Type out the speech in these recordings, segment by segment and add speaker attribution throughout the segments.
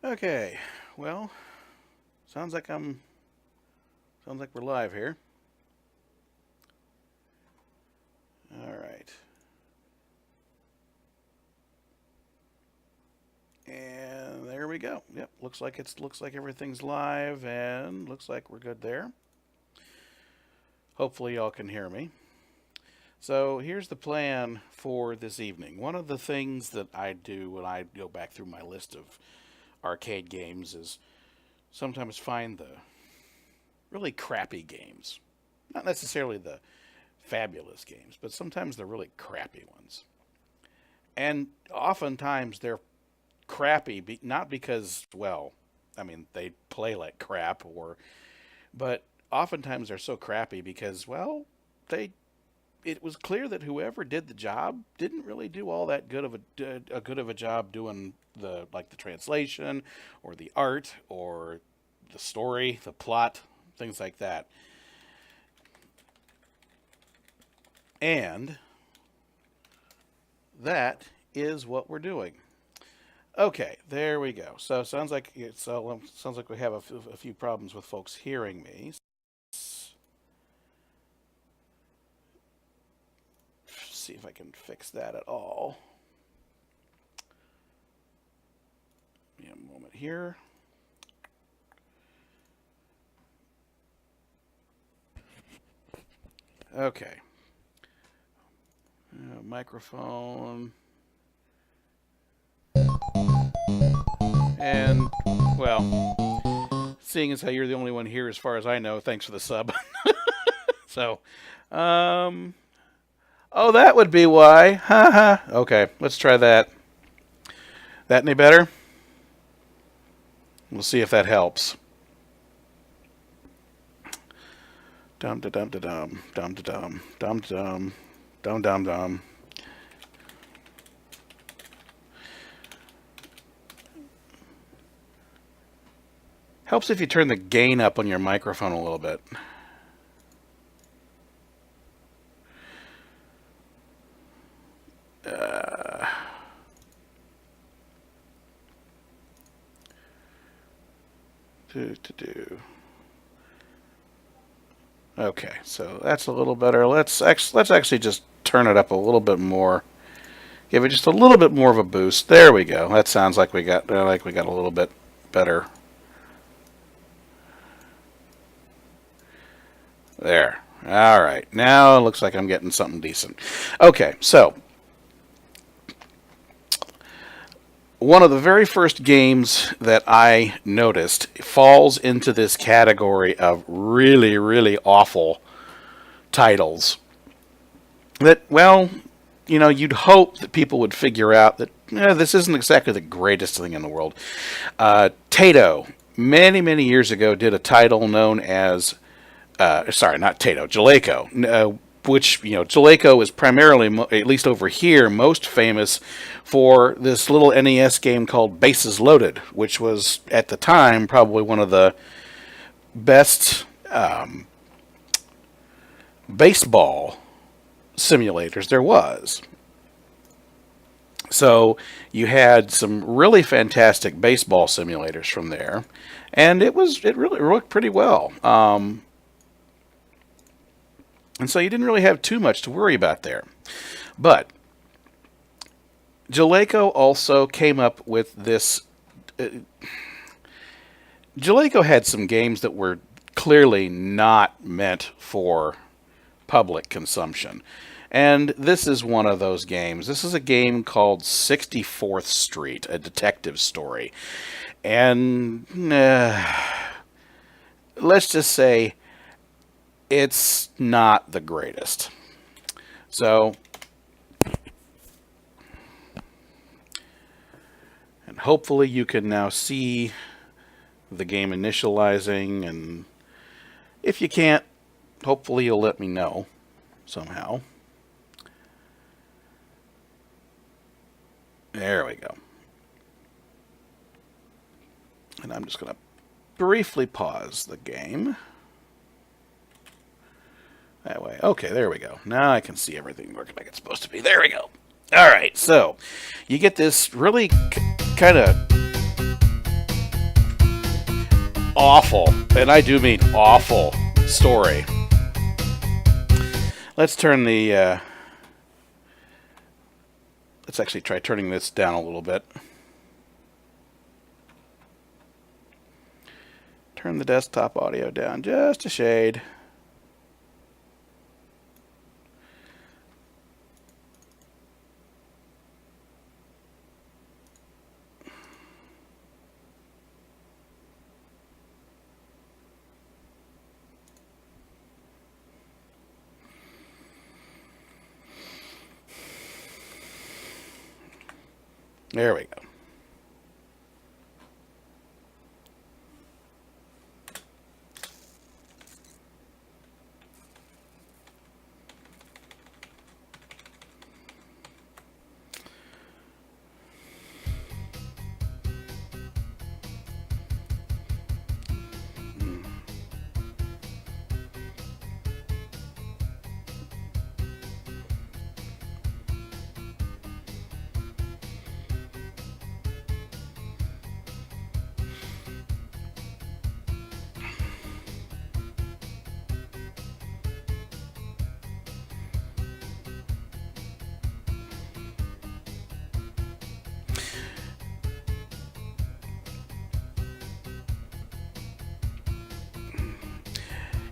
Speaker 1: Okay, well, sounds like we're live here. All right. And there we go. Yep, looks like everything's live and looks like we're good there. Hopefully y'all can hear me. So, here's the plan for this evening. One of the things that I do when I go back through my list of arcade games is sometimes find the really crappy games. Not necessarily the fabulous games, but sometimes they're really crappy ones. And oftentimes they're crappy, not because, well, I mean, they play like crap, but oftentimes they're so crappy because, well, they it was clear that whoever did the job didn't really do all that good of a good of a job doing the translation or the art or the story, the plot, things like that. And that is what we're doing. Okay, there we go. So sounds like we have a few problems with folks hearing me. See if I can fix that at all. Give me a moment here. Okay. Microphone. And, well, seeing as how you're the only one here as far as I know, thanks for the sub. So, oh, that would be why. Haha. Okay, let's try that. That any better? We'll see if that helps. Dum da dum da dum dum da dum dum dum dum dum dum. Helps if you turn the gain up on your microphone a little bit. Uh, do. Okay, so that's a little better. Let's actually just turn it up a little bit more. Give it just a little bit more of a boost. There we go. That sounds like we got a little bit better. There. All right. Now it looks like I'm getting something decent. Okay, so one of the very first games that I noticed falls into this category of really, really awful titles. That, well, you'd hope that people would figure out that this isn't exactly the greatest thing in the world. Tato, many, many years ago, did a title known as sorry, not Tato, Jaleco, which, Jaleco is primarily, at least over here, most famous for this little NES game called Bases Loaded, which was, at the time, probably one of the best baseball simulators there was. So you had some really fantastic baseball simulators from there, and it really worked pretty well. And so you didn't really have too much to worry about there. But Jaleco also came up with this. Jaleco had some games that were clearly not meant for public consumption. And this is one of those games. This is a game called 64th Street, a detective story. And let's just say it's not the greatest. So, and hopefully you can now see the game initializing, and if you can't, hopefully you'll let me know somehow. There we go. And I'm just going to briefly pause the game. That way. Okay, there we go. Now I can see everything working like it's supposed to be. There we go. All right, so you get this really kind of awful, and I do mean awful, story. Let's turn the... let's actually try turning this down a little bit. Turn the desktop audio down just a shade. There we go.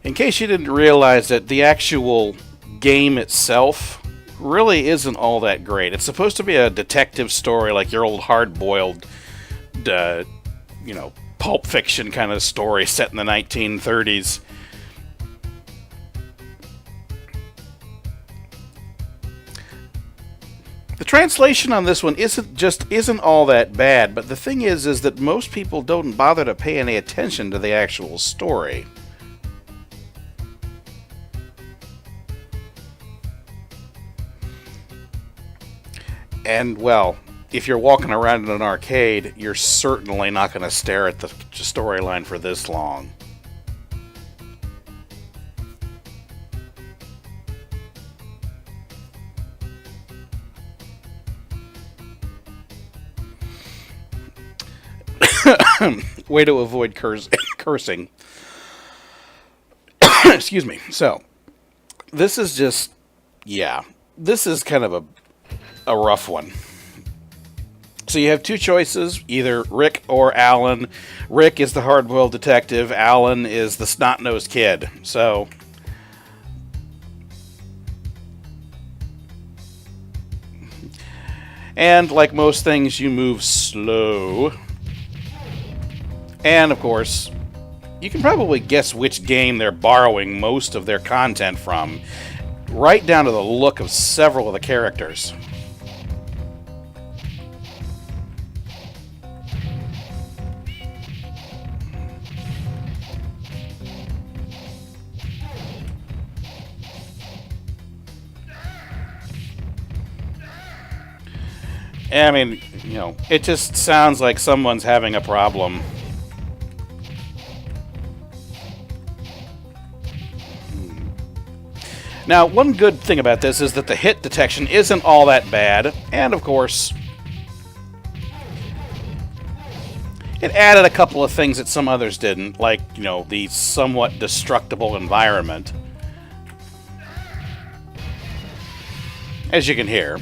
Speaker 1: In case you didn't realize that the actual game itself really isn't all that great. It's supposed to be a detective story like your old hard-boiled, Pulp Fiction kind of story set in the 1930s. The translation on this one isn't all that bad, but the thing is that most people don't bother to pay any attention to the actual story. And, well, if you're walking around in an arcade, you're certainly not going to stare at the storyline for this long. Way to avoid cursing. Excuse me. So, this is just, this is kind of a rough one. So you have two choices, either Rick or Alan. Rick is the hard-boiled detective. Alan is the snot-nosed kid. So, and like most things, you move slow. And, of course, you can probably guess which game they're borrowing most of their content from, right down to the look of several of the characters. I mean, it just sounds like someone's having a problem. Now, one good thing about this is that the hit detection isn't all that bad, and of course, it added a couple of things that some others didn't, like, the somewhat destructible environment. As you can hear.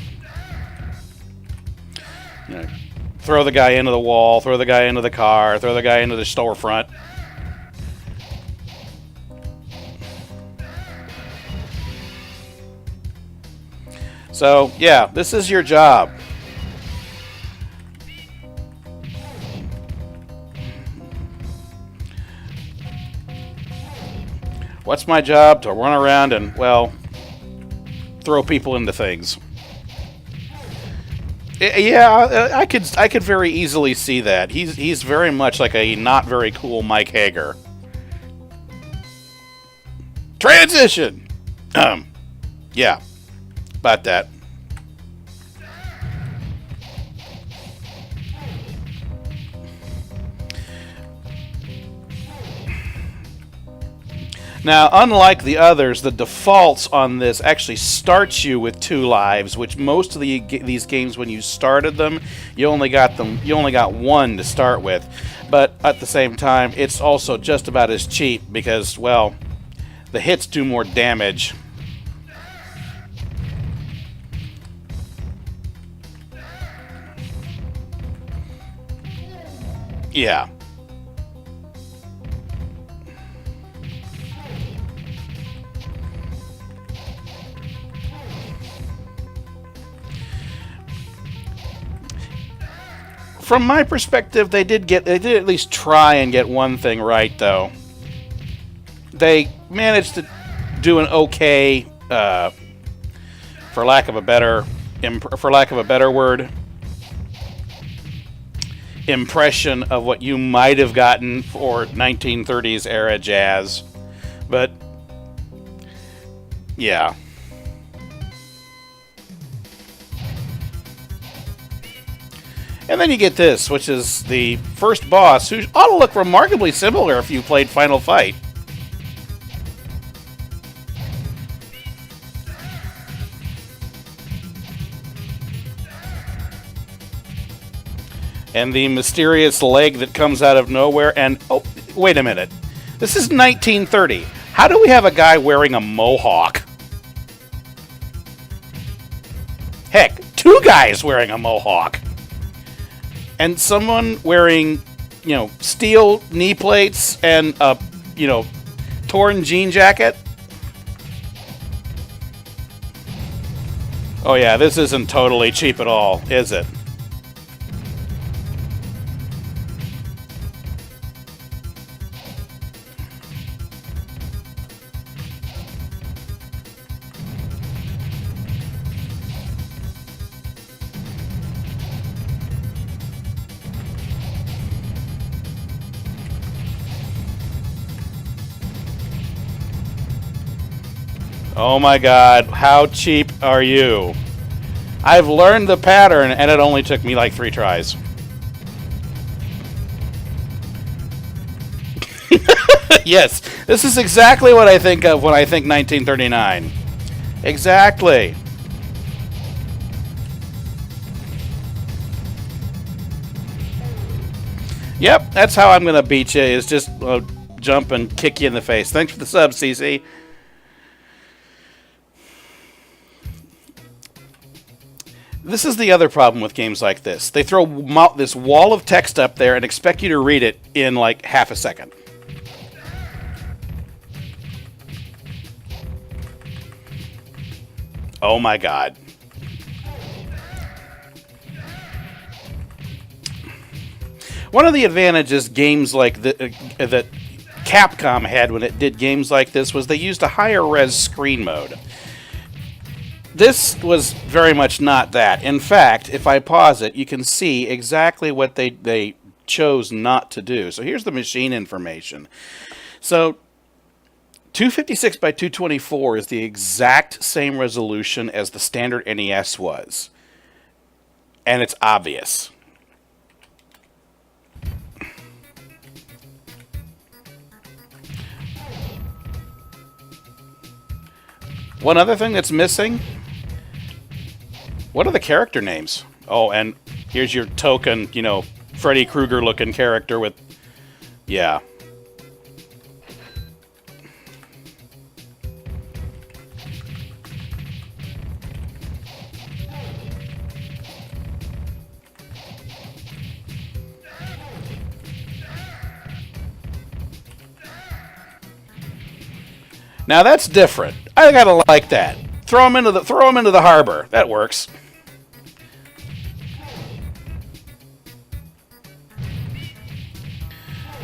Speaker 1: Throw the guy into the wall, throw the guy into the car, throw the guy into the storefront. So, yeah, this is your job. What's my job? To run around and, well, throw people into things. Yeah, I could very easily see that. He's very much like a not very cool Mike Hager. Transition! Yeah, about that. Now, unlike the others, the defaults on this actually starts you with 2 lives, which most of these games, when you started them, you only got 1 to start with. But at the same time, it's also just about as cheap because, well, the hits do more damage. Yeah. From my perspective, they did at least try and get one thing right, though. They managed to do an okay, for lack of a better word, impression of what you might have gotten for 1930s era jazz. But yeah. And then you get this, which is the first boss, who ought to look remarkably similar if you played Final Fight. And the mysterious leg that comes out of nowhere, and oh, wait a minute. This is 1930. How do we have a guy wearing a mohawk? Heck, two guys wearing a mohawk. And someone wearing, steel knee plates and a, torn jean jacket. Oh yeah, this isn't totally cheap at all, is it? Oh my god, how cheap are you? I've learned the pattern, and it only took me like 3 tries. Yes, this is exactly what I think of when I think 1939. Exactly. Yep, that's how I'm going to beat you, is just jump and kick you in the face. Thanks for the sub, CC. This is the other problem with games like this. They throw this wall of text up there and expect you to read it in like half a second. Oh my god. One of the advantages games like that Capcom had when it did games like this was they used a higher res screen mode. This was very much not that. In fact, if I pause it, you can see exactly what they chose not to do. So here's the machine information. So 256 by 224 is the exact same resolution as the standard NES was. And it's obvious. One other thing that's missing, what are the character names? Oh, and here's your token, Freddy Krueger looking character with, yeah. Now that's different. I gotta like that. Throw him into the harbor. That works.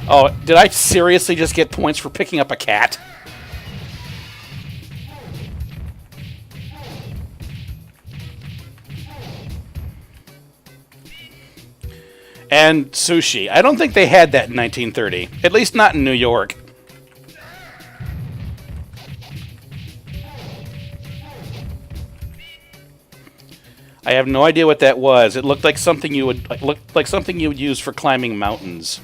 Speaker 1: Oh, did I seriously just get points for picking up a cat? And sushi. I don't think they had that in 1930. At least not in New York. I have no idea what that was. It looked like something you would use for climbing mountains.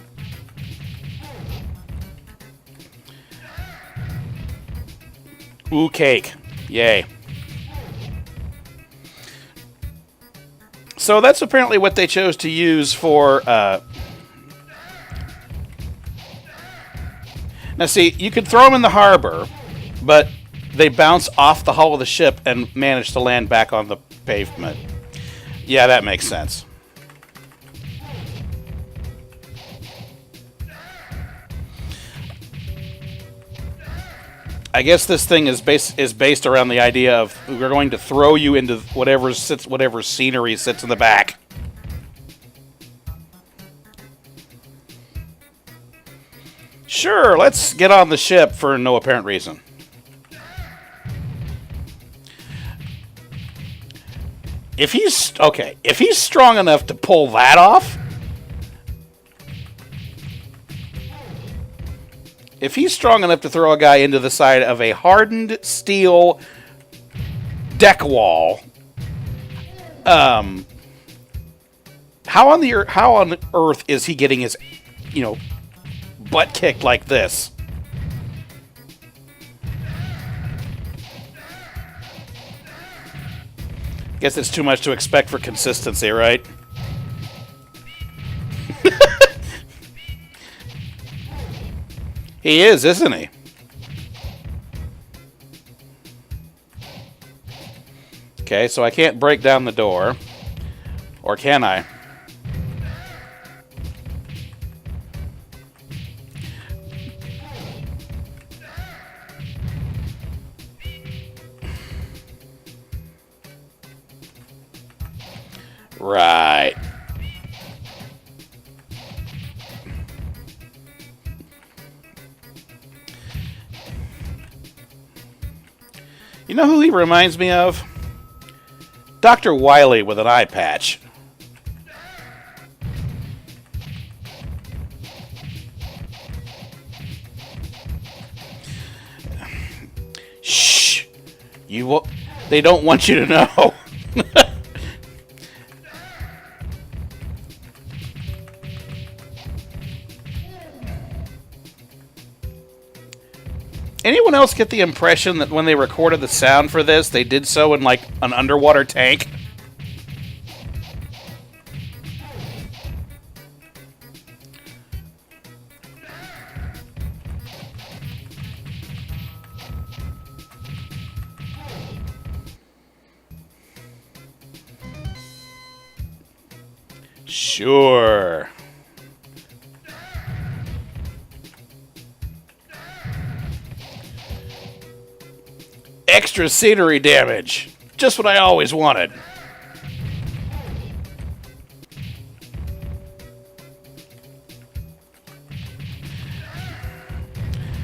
Speaker 1: Ooh, cake. Yay. So that's apparently what they chose to use for Now, see, you could throw them in the harbor, but they bounce off the hull of the ship and manage to land back on the pavement. Yeah, that makes sense. I guess this thing is based around the idea of we're going to throw you into whatever scenery sits in the back. Sure, let's get on the ship for no apparent reason. If he's strong enough to pull that off, if he's strong enough to throw a guy into the side of a hardened steel deck wall, how on earth is he getting his, butt kicked like this? Guess it's too much to expect for consistency, right? He is, isn't he? Okay, so I can't break down the door. Or can I? Right. You know who he reminds me of? Dr. Wily with an eye patch. Shh. They don't want you to know. Anyone else get the impression that when they recorded the sound for this, they did so in like an underwater tank? Sure. Extra scenery damage. Just what I always wanted.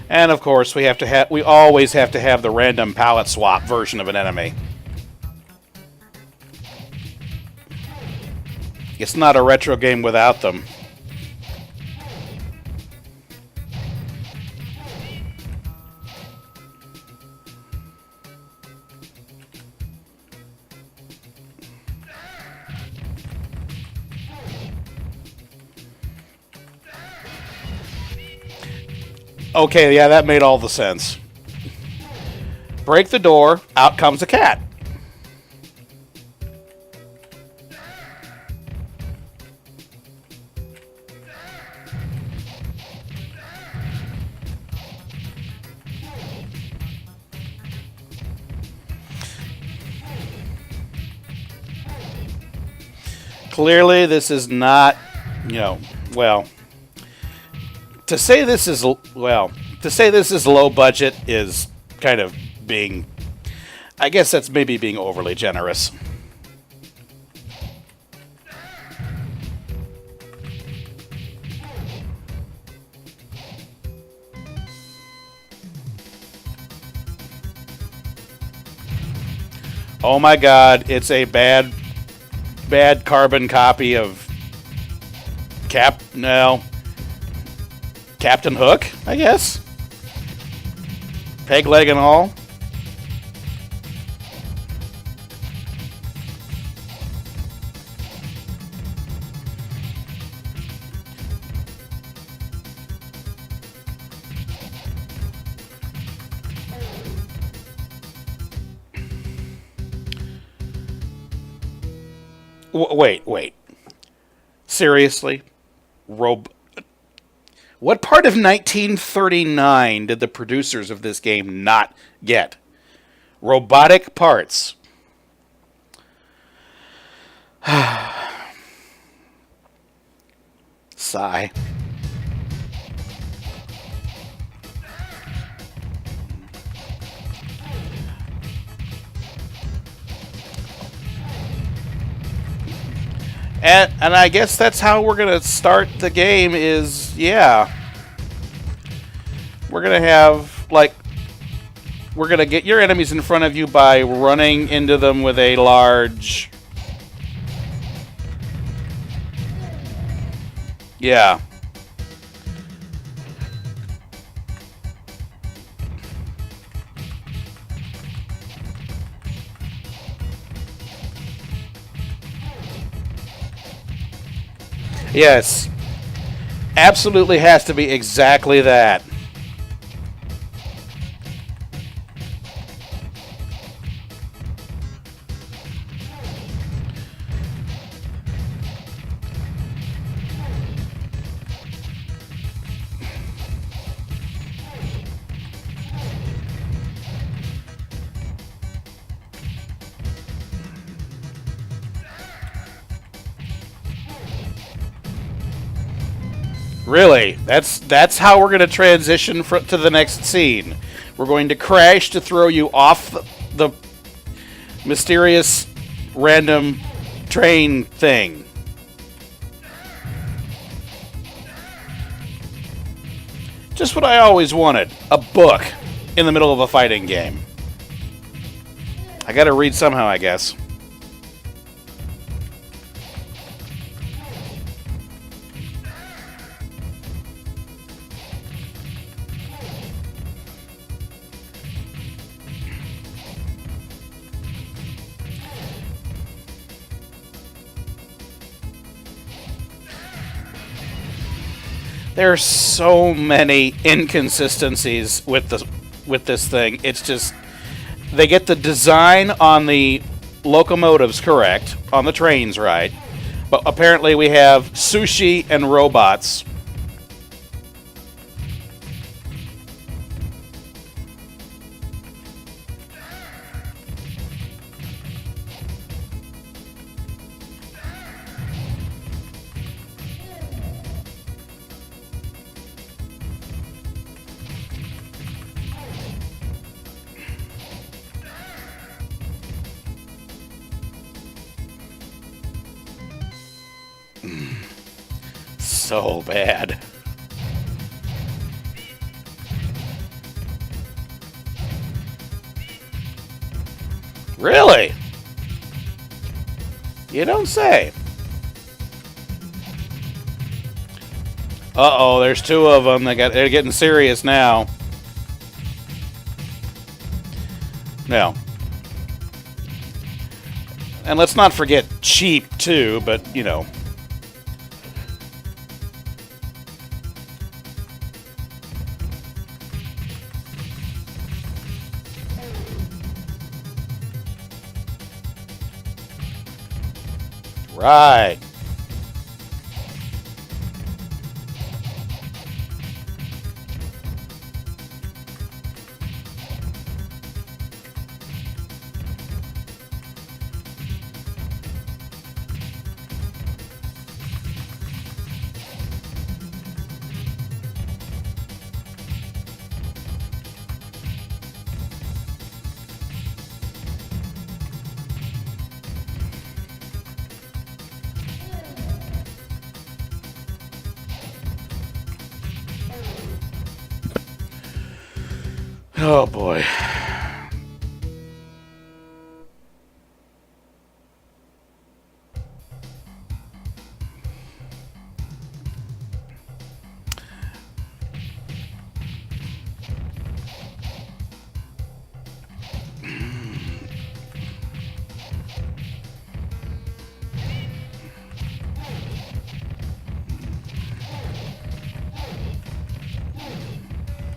Speaker 1: And of course, we always have to have the random palette swap version of an enemy. It's not a retro game without them. Okay, yeah, that made all the sense. Break the door, out comes a cat. Clearly, this is not, well, to say this is low budget is kind of being, I guess that's maybe being overly generous. Oh my God, it's a bad carbon copy of Captain Hook, I guess. Peg leg and all. Wait. Seriously? What part of 1939 did the producers of this game not get? Robotic parts. Sigh. And I guess that's how we're going to start the game is, yeah. We're going to have, like, we're going to get your enemies in front of you by running into them with a large... Yeah. Yes. Absolutely has to be exactly that. Really? That's how we're going to transition to the next scene. We're going to crash to throw you off the mysterious random train thing. Just what I always wanted. A book in the middle of a fighting game. I gotta read somehow, I guess. There are so many inconsistencies with this thing. It's just they get the design on the locomotives correct, on the trains right, but apparently we have sushi and robots. So bad. Really? You don't say. Uh-oh, there's two of them. They're getting serious now. No. And let's not forget cheap, too, but, you know. Right. Oh, boy.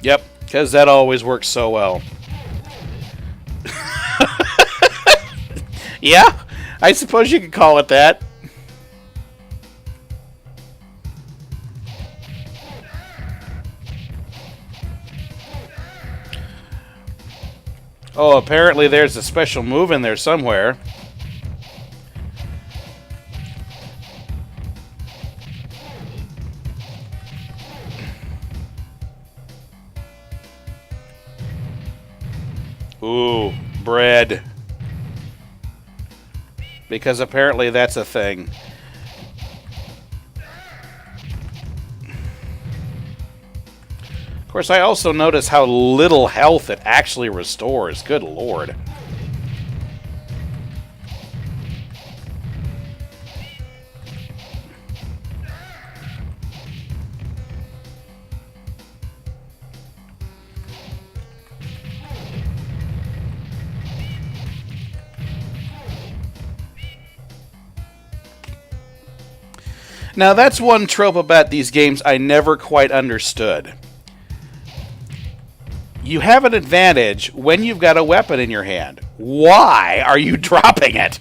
Speaker 1: Yep, because that always works so well. Yeah, I suppose you could call it that. Oh, apparently there's a special move in there somewhere. Ooh, bread. Because apparently that's a thing. Of course, I also notice how little health it actually restores. Good lord. Now, that's one trope about these games I never quite understood. You have an advantage when you've got a weapon in your hand. Why are you dropping it?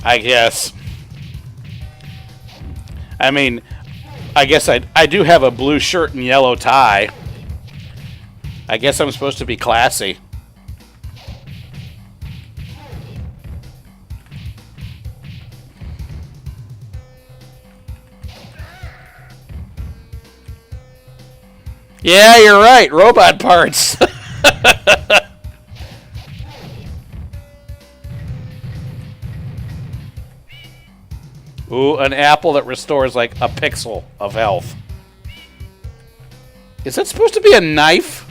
Speaker 1: I guess. I mean, I guess I do have a blue shirt and yellow tie. I guess I'm supposed to be classy. Yeah, you're right. Robot parts. Ooh, an apple that restores like a pixel of health. Is that supposed to be a knife?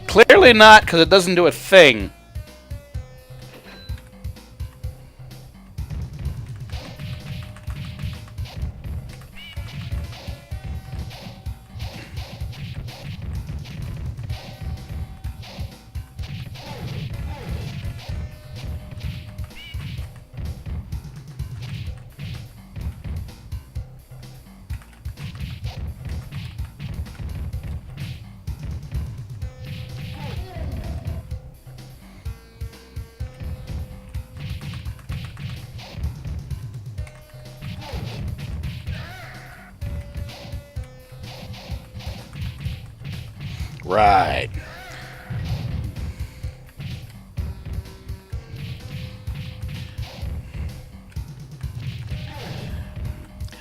Speaker 1: Clearly not, because it doesn't do a thing. Right.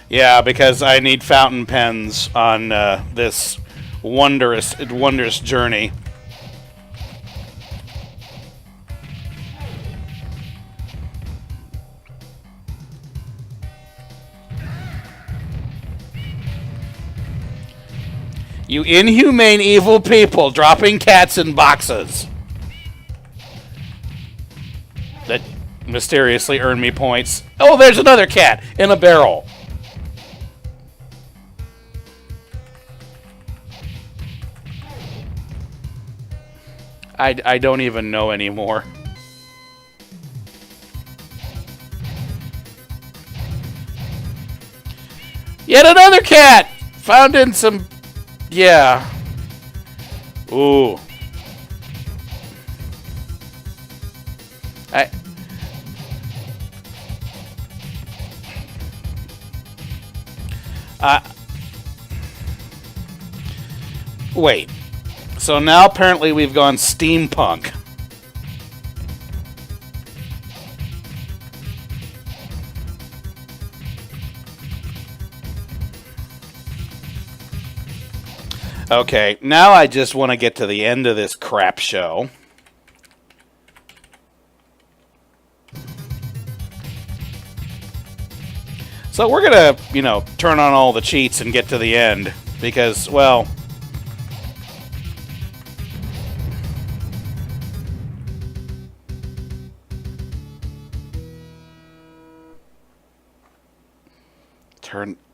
Speaker 1: Yeah, because I need fountain pens on this wondrous journey. You inhumane evil people dropping cats in boxes. That mysteriously earned me points. Oh, there's another cat in a barrel. I don't even know anymore. Yet another cat! Found in some... Yeah. Ooh. Wait. So now apparently we've gone steampunk. Okay, now I just want to get to the end of this crap show. So we're going to, turn on all the cheats and get to the end. Because, well...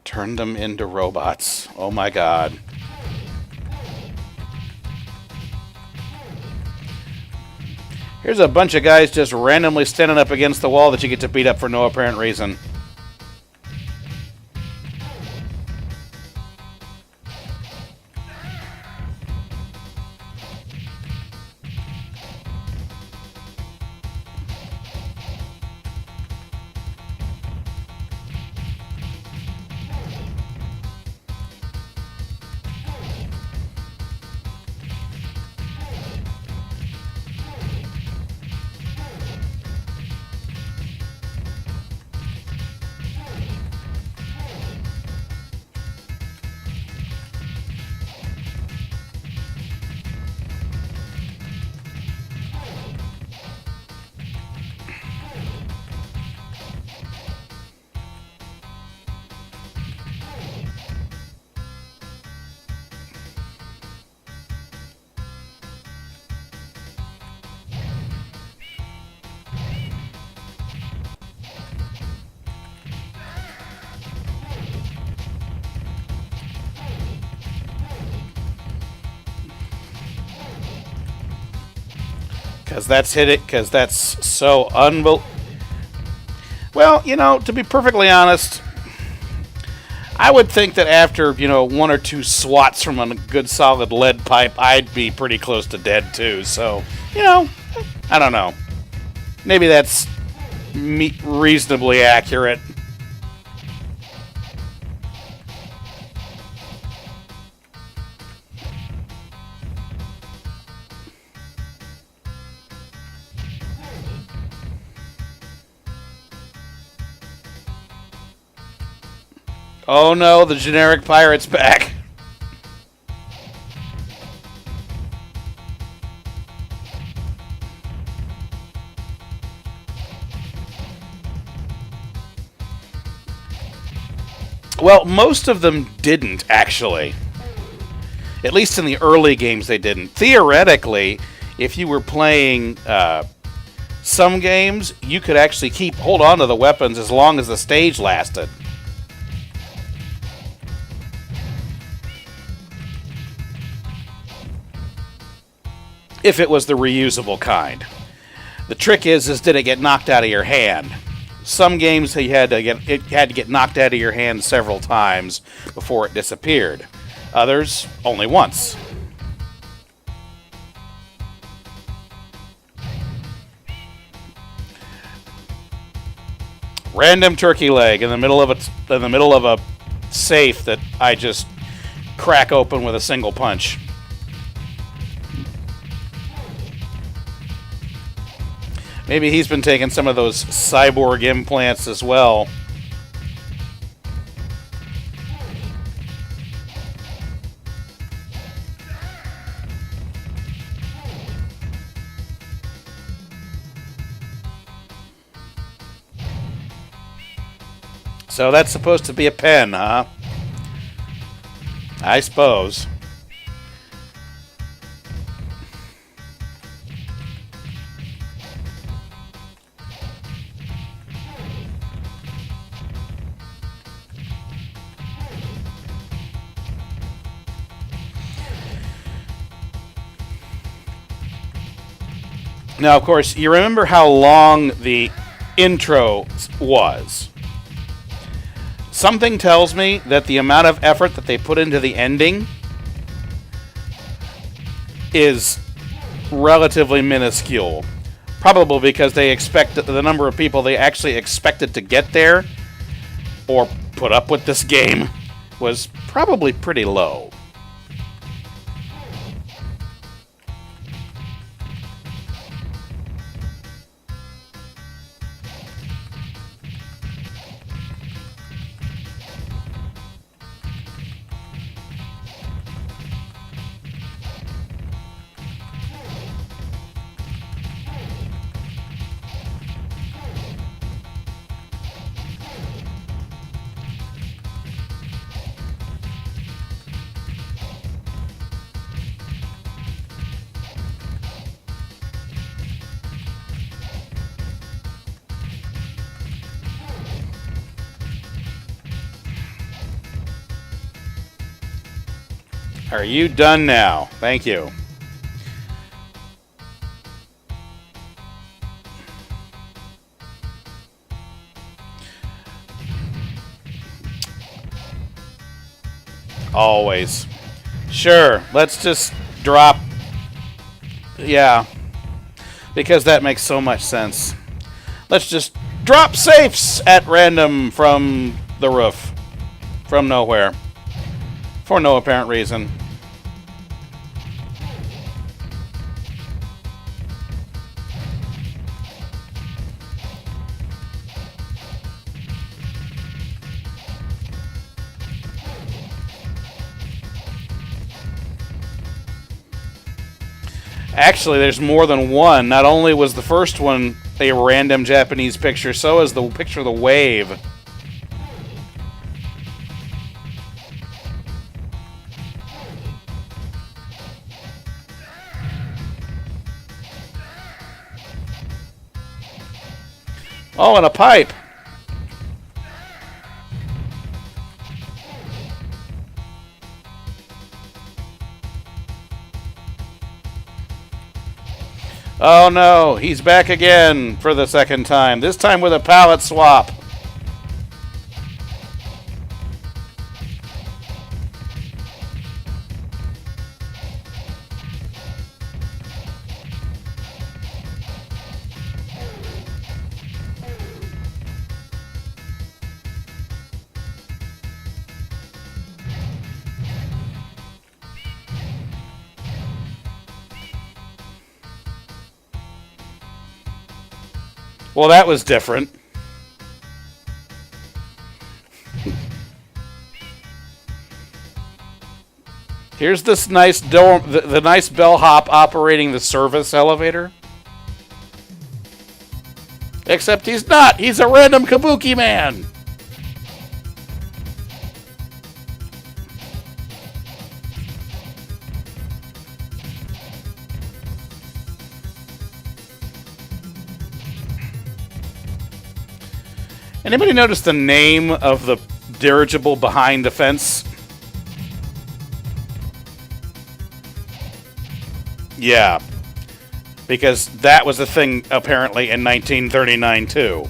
Speaker 1: Turn them into robots. Oh my god. Here's a bunch of guys just randomly standing up against the wall that you get to beat up for no apparent reason. Because that's so unbelievable. Well, to be perfectly honest, I would think that after, one or two swats from a good solid lead pipe, I'd be pretty close to dead too. So, I don't know. Maybe that's reasonably accurate. Oh no, the generic pirate's back. Well, most of them didn't, actually. At least in the early games, they didn't. Theoretically, if you were playing some games, you could actually hold on to the weapons as long as the stage lasted. If it was the reusable kind. The trick is did it get knocked out of your hand? Some games it had to get knocked out of your hand several times before it disappeared. Others, only once. Random turkey leg in the middle of a safe that I just crack open with a single punch. Maybe he's been taking some of those cyborg implants as well. So that's supposed to be a pen, huh? I suppose. Now, of course, you remember how long the intro was. Something tells me that the amount of effort that they put into the ending is relatively minuscule. Probably because they expect the number of people they actually expected to get there or put up with this game was probably pretty low. Are you done now? Thank you. Always. Sure, let's just drop. Yeah, because that makes so much sense. Let's just drop safes at random from the roof. From nowhere. For no apparent reason. Actually, there's more than one. Not only was the first one a random Japanese picture, so is the picture of the wave. Oh, and a pipe. Oh no, he's back again for the second time. This time with a palette swap. Well, that was different. Here's this nice door, the nice bellhop operating the service elevator. Except he's not. He's a random kabuki man. Anybody notice the name of the dirigible behind the fence? Yeah. Because that was a thing, apparently, in 1939, too.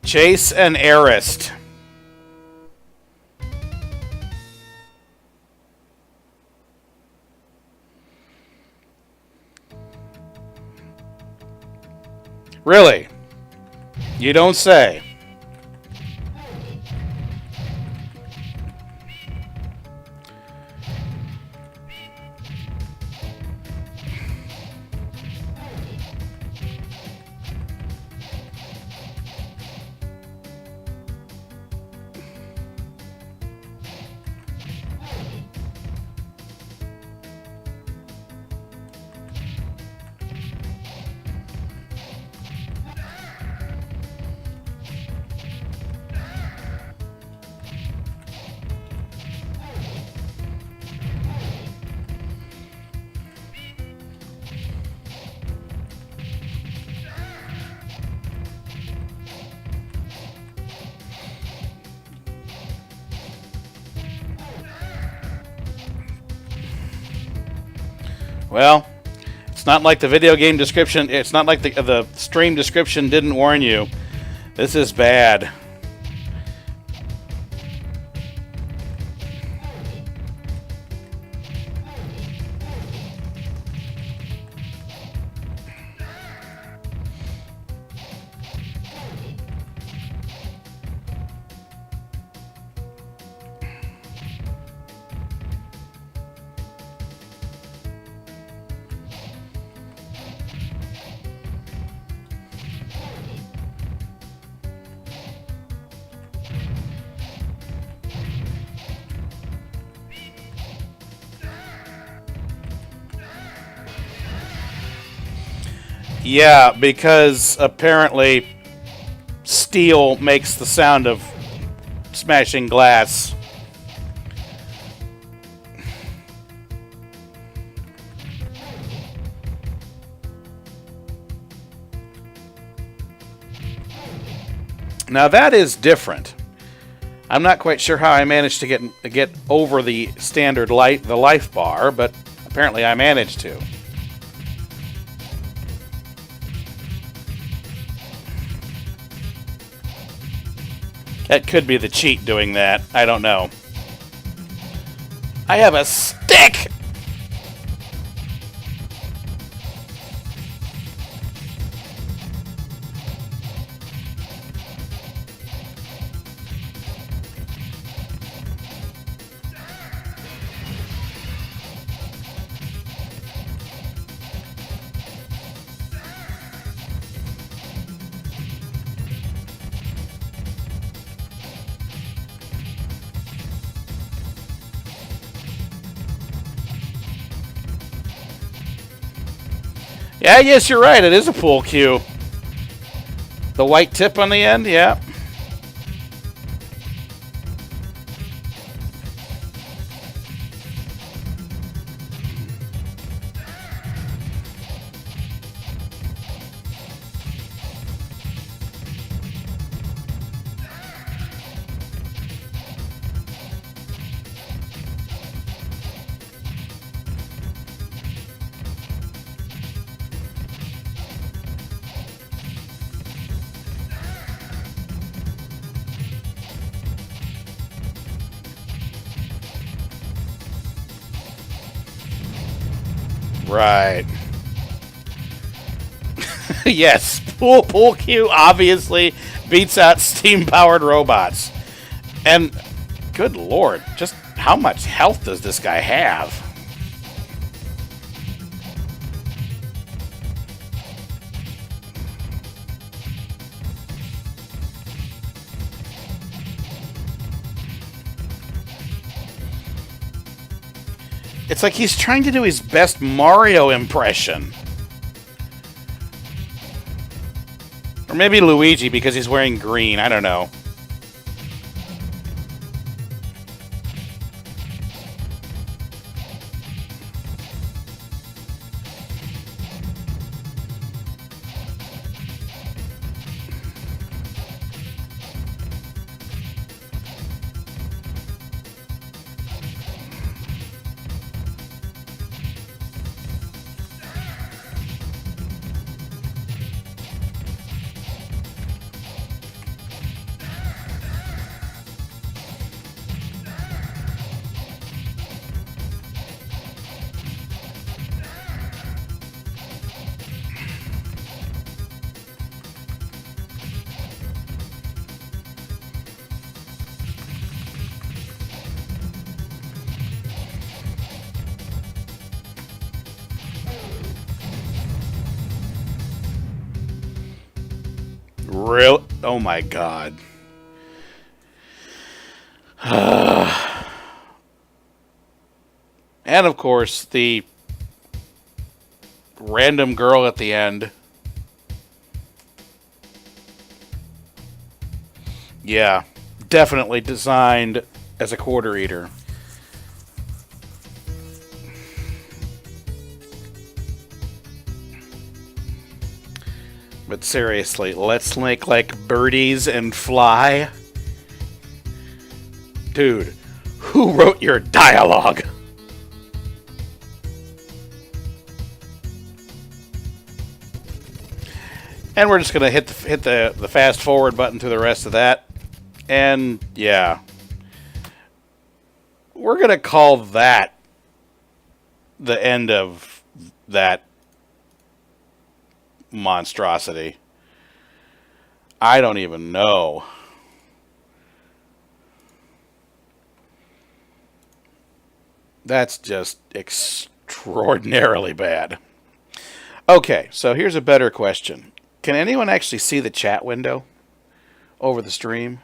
Speaker 1: Chase and Arist. Really? You don't say. Well, it's not like the video game description. It's not like the stream description didn't warn you. This is bad. Yeah, because apparently steel makes the sound of smashing glass. Now that is different. I'm not quite sure how I managed to get over the standard the life bar, but apparently I managed to. That could be the cheat doing that. I don't know. I have a stick! Yeah, yes, you're right. It is a pool cue. The white tip on the end, yeah. Right. Yes, pool cue obviously beats out steam-powered robots. And good lord, just how much health does this guy have? It's like he's trying to do his best Mario impression. Or maybe Luigi because he's wearing green. I don't know. Real? Oh my god. And of course, the random girl at the end. Yeah, definitely designed as a quarter eater. But seriously, let's make like birdies and fly. Dude, who wrote your dialogue? And we're just gonna hit the fast forward button to the rest of that. And yeah, we're gonna call that the end of that monstrosity. I don't even know. That's just extraordinarily bad. Okay, so here's a better question. Can anyone actually see the chat window over the stream?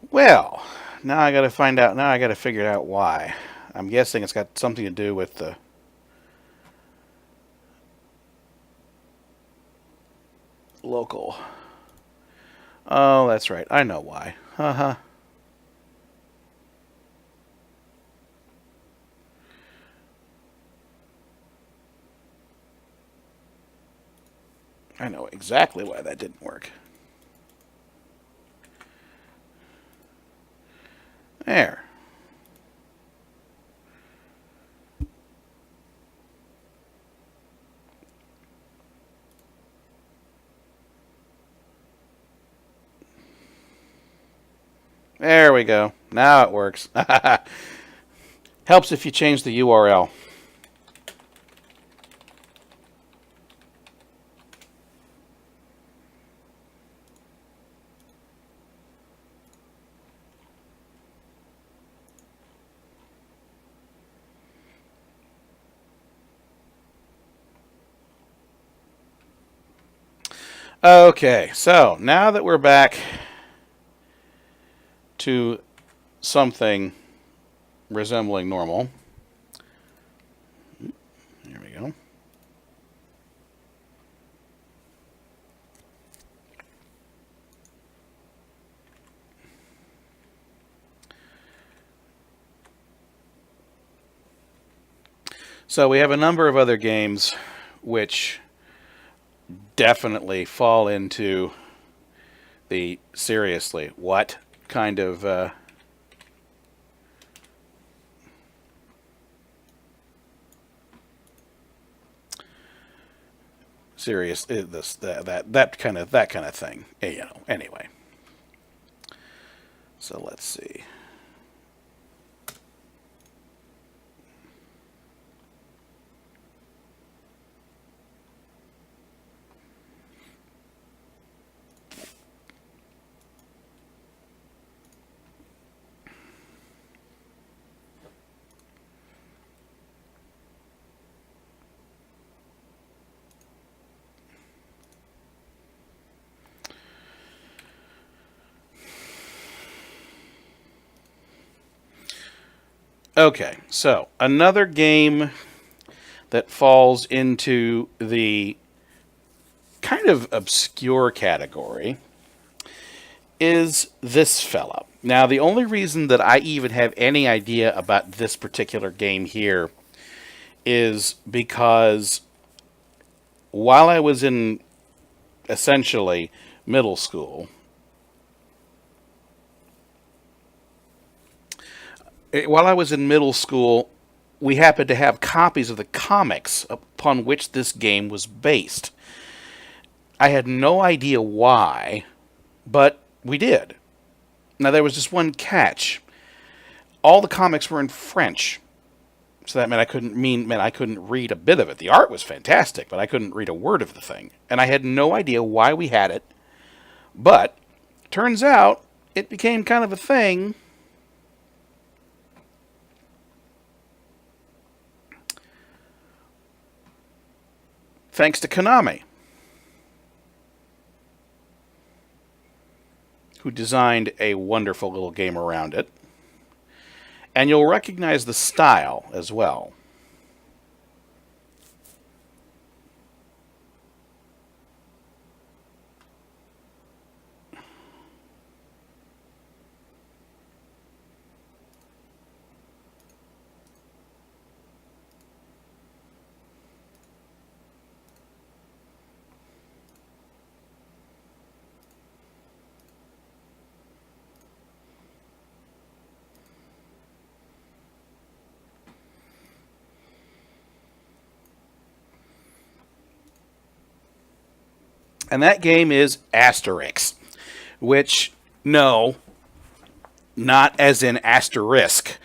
Speaker 1: Well, now I got to find out. Now I got to figure out why. I'm guessing it's got something to do with the local. Oh, that's right. I know why. Haha. I know exactly why that didn't work. There. There we go. Now it works. Helps if you change the URL. Okay, so now that we're back to something resembling normal, there we go. So we have a number of other games which definitely fall into the seriously what kind of serious this that kind of thing. You know. Anyway, so let's see. Okay, so another game that falls into the kind of obscure category is this fella. Now, the only reason that I even have any idea about this particular game here is because while I was in essentially middle school, we happened to have copies of the comics upon which this game was based. I had no idea why, but we did. Now, there was just one catch. All the comics were in French. So that meant I couldn't read a bit of it. The art was fantastic, but I couldn't read a word of the thing. And I had no idea why we had it. But turns out it became kind of a thing thanks to Konami, who designed a wonderful little game around it. And you'll recognize the style as well. And that game is Asterix, which, no, not as in asterisk.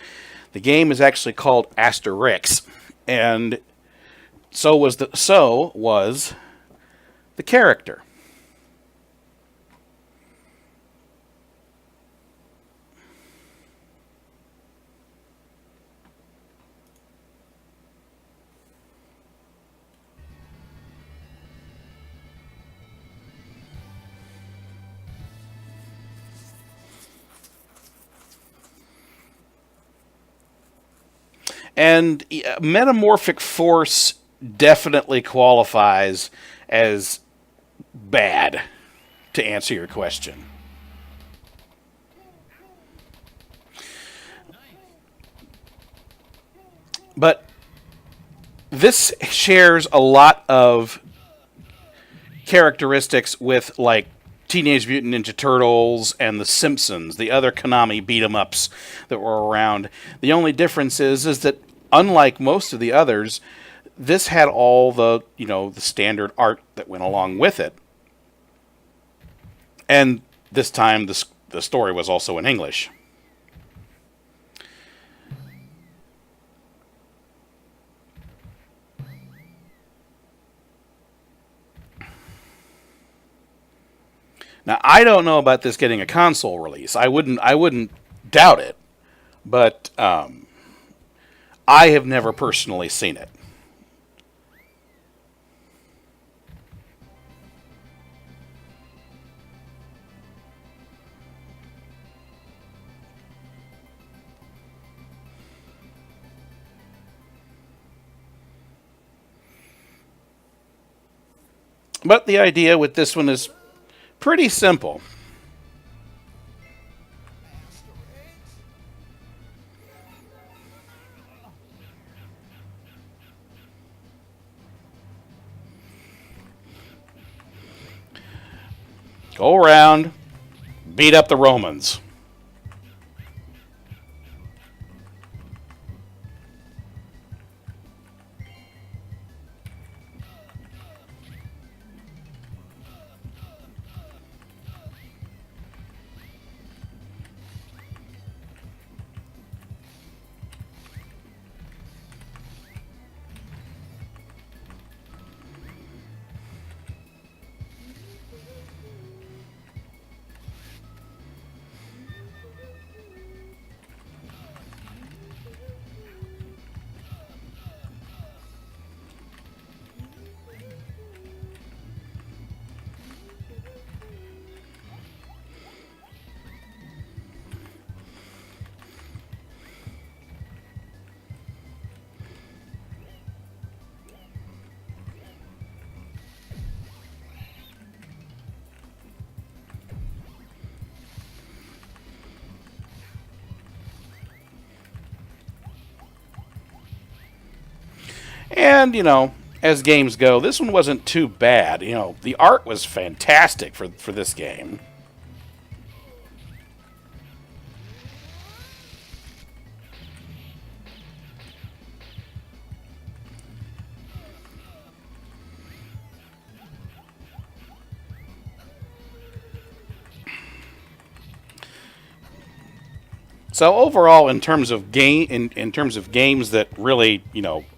Speaker 1: The game is actually called Asterix, and so was the character. And Metamorphic Force definitely qualifies as bad, to answer your question. But this shares a lot of characteristics with, like, Teenage Mutant Ninja Turtles and The Simpsons, the other Konami beat 'em ups that were around. The only difference is that unlike most of the others, this had all the, the standard art that went along with it. And this time the story was also in English. Now, I don't know about this getting a console release. I wouldn't doubt it, but I have never personally seen it. But the idea with this one is pretty simple. Go around, beat up the Romans. And, as games go, this one wasn't too bad. The art was fantastic for this game. So overall, in terms of in terms of games that really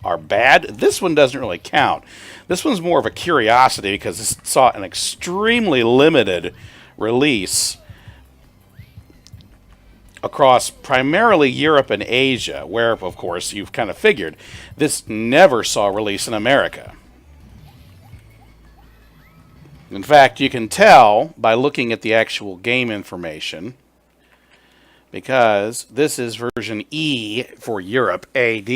Speaker 1: are bad, this one doesn't really count. This one's more of a curiosity because it saw an extremely limited release across primarily Europe and Asia, where of course you've kind of figured this never saw release in America. In fact, you can tell by looking at the actual game information because this is version E for Europe, AD,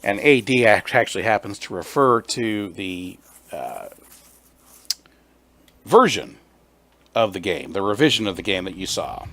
Speaker 1: and AD actually happens to refer to the version of the game, the revision of the game that you saw.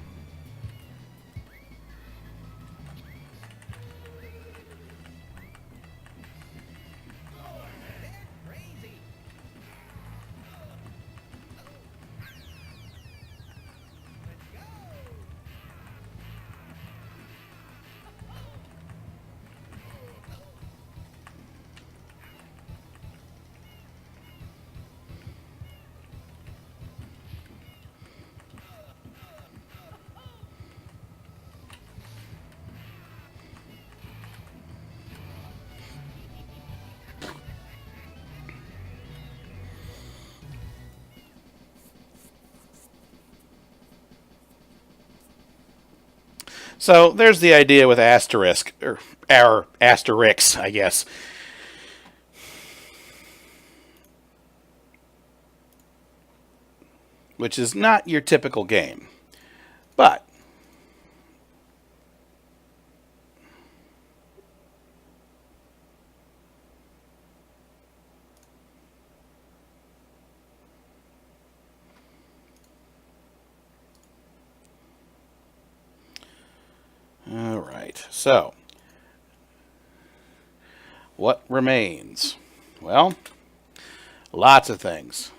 Speaker 1: So there's the idea with asterisk, or asterisks, I guess. Which is not your typical game. But All right, so what remains? Well, lots of things.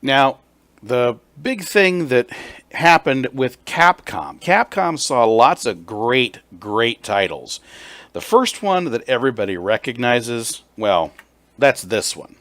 Speaker 1: Now, the big thing that happened with Capcom saw lots of great, great titles. The first one that everybody recognizes, well, that's this one.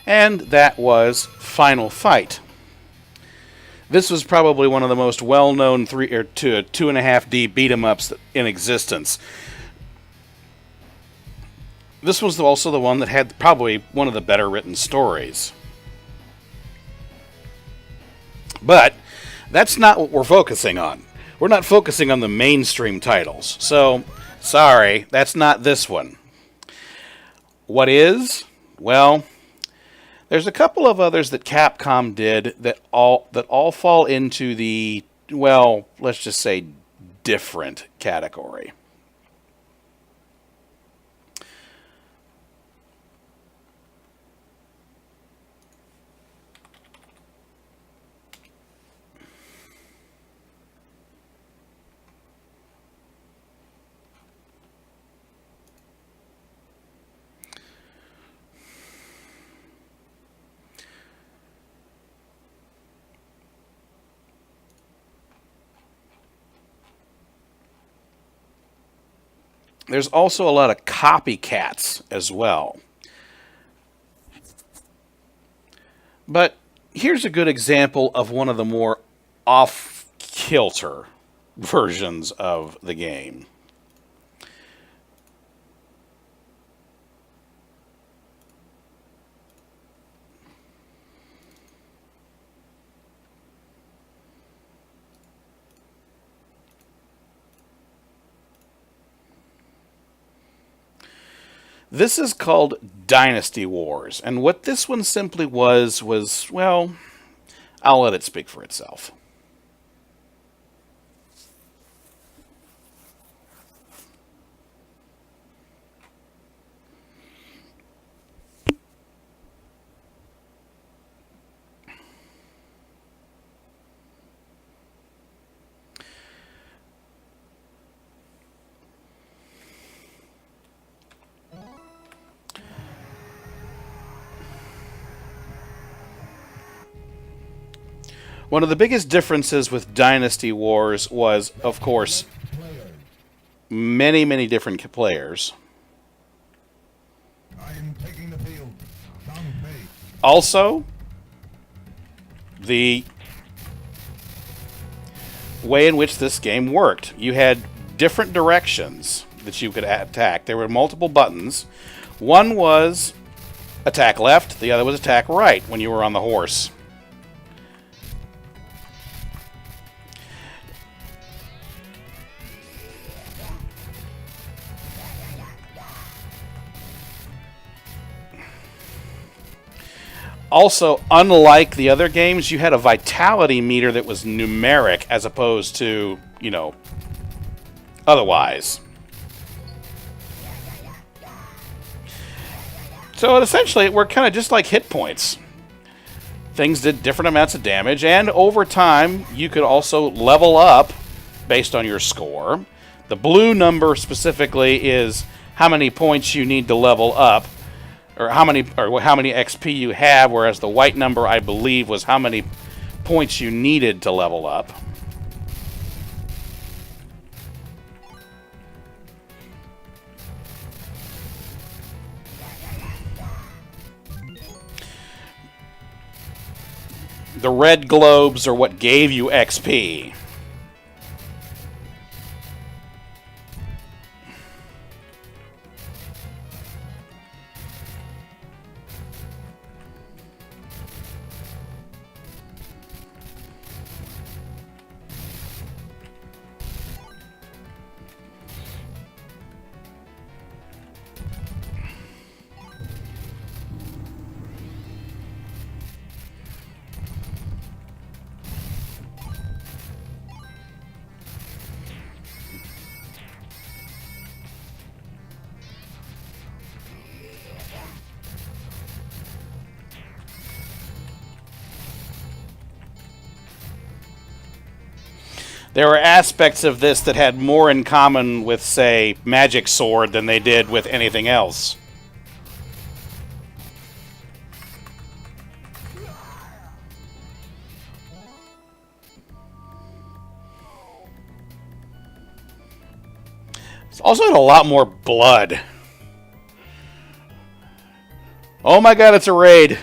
Speaker 1: And that was Final Fight. This was probably one of the most well-known 2.5D beat 'em ups in existence. This was also the one that had probably one of the better written stories. But that's not what we're focusing on. We're not focusing on the mainstream titles. So, sorry, that's not this one. What is? Well, there's a couple of others that Capcom did that all fall into the, well, let's just say different category. There's also a lot of copycats as well. But here's a good example of one of the more off-kilter versions of the game. This is called Dynasty Wars, and what this one simply was, well, I'll let it speak for itself. One of the biggest differences with Dynasty Wars was, of course, many, many different players. I am taking the field. Also, the way in which this game worked. You had different directions that you could attack. There were multiple buttons. One was attack left, the other was attack right when you were on the horse. Also, unlike the other games, you had a vitality meter that was numeric as opposed to, otherwise. So essentially, it worked kind of just like hit points. Things did different amounts of damage, and over time, you could also level up based on your score. The blue number specifically is how many points you need to level up, or how many XP you have, whereas the white number, I believe, was how many points you needed to level up. The red globes are what gave you XP. There were aspects of this that had more in common with, say, Magic Sword than they did with anything else. It's also had a lot more blood. Oh my god, it's a raid.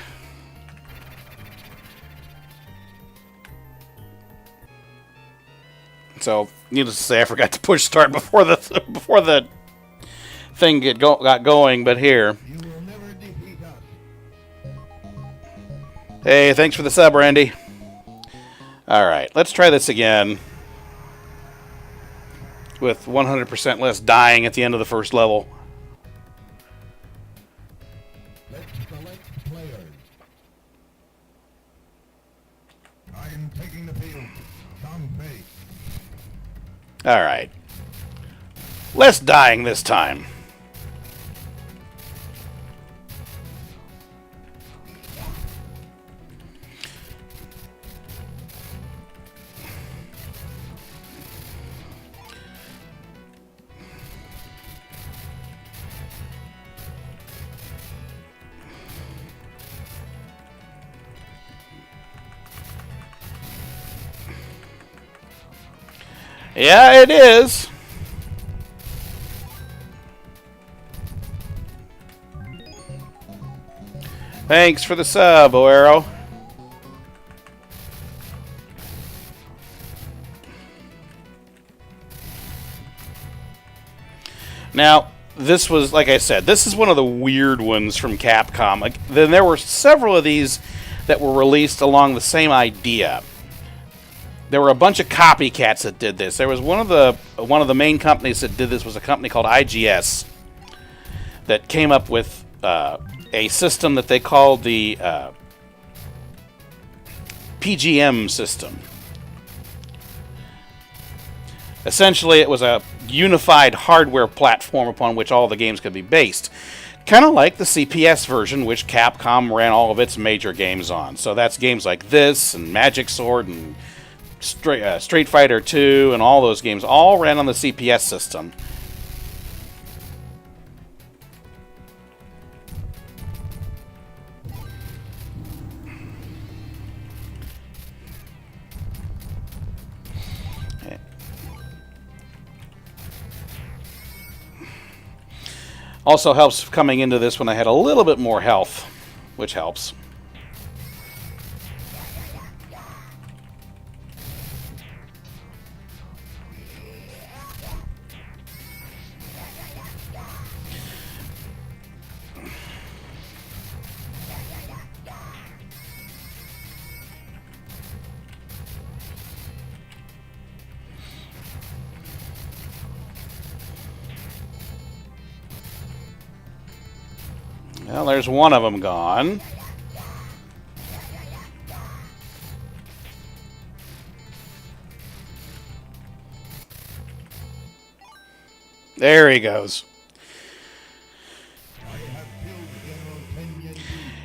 Speaker 1: So, needless to say, I forgot to push start before the thing got going. But here, hey, thanks for the sub, Randy. All right, let's try this again with 100% less dying at the end of the first level.
Speaker 2: Let's select players. I am taking the field. Tom Bay.
Speaker 1: All right. Less dying this time. Yeah, it is. Thanks for the sub, Oero. Now, this was, like I said, this is one of the weird ones from Capcom. Like, then there were several of these that were released along the same idea. There were a bunch of copycats that did this. There was one of the main companies that did this was a company called IGS that came up with a system that they called the PGM system. Essentially, it was a unified hardware platform upon which all the games could be based. Kind of like the CPS version, which Capcom ran all of its major games on. So that's games like this, and Magic Sword, and Street Fighter 2, and all those games all ran on the CPS system. Also helps coming into this when I had a little bit more health, which helps. Well, there's one of them gone. There he goes.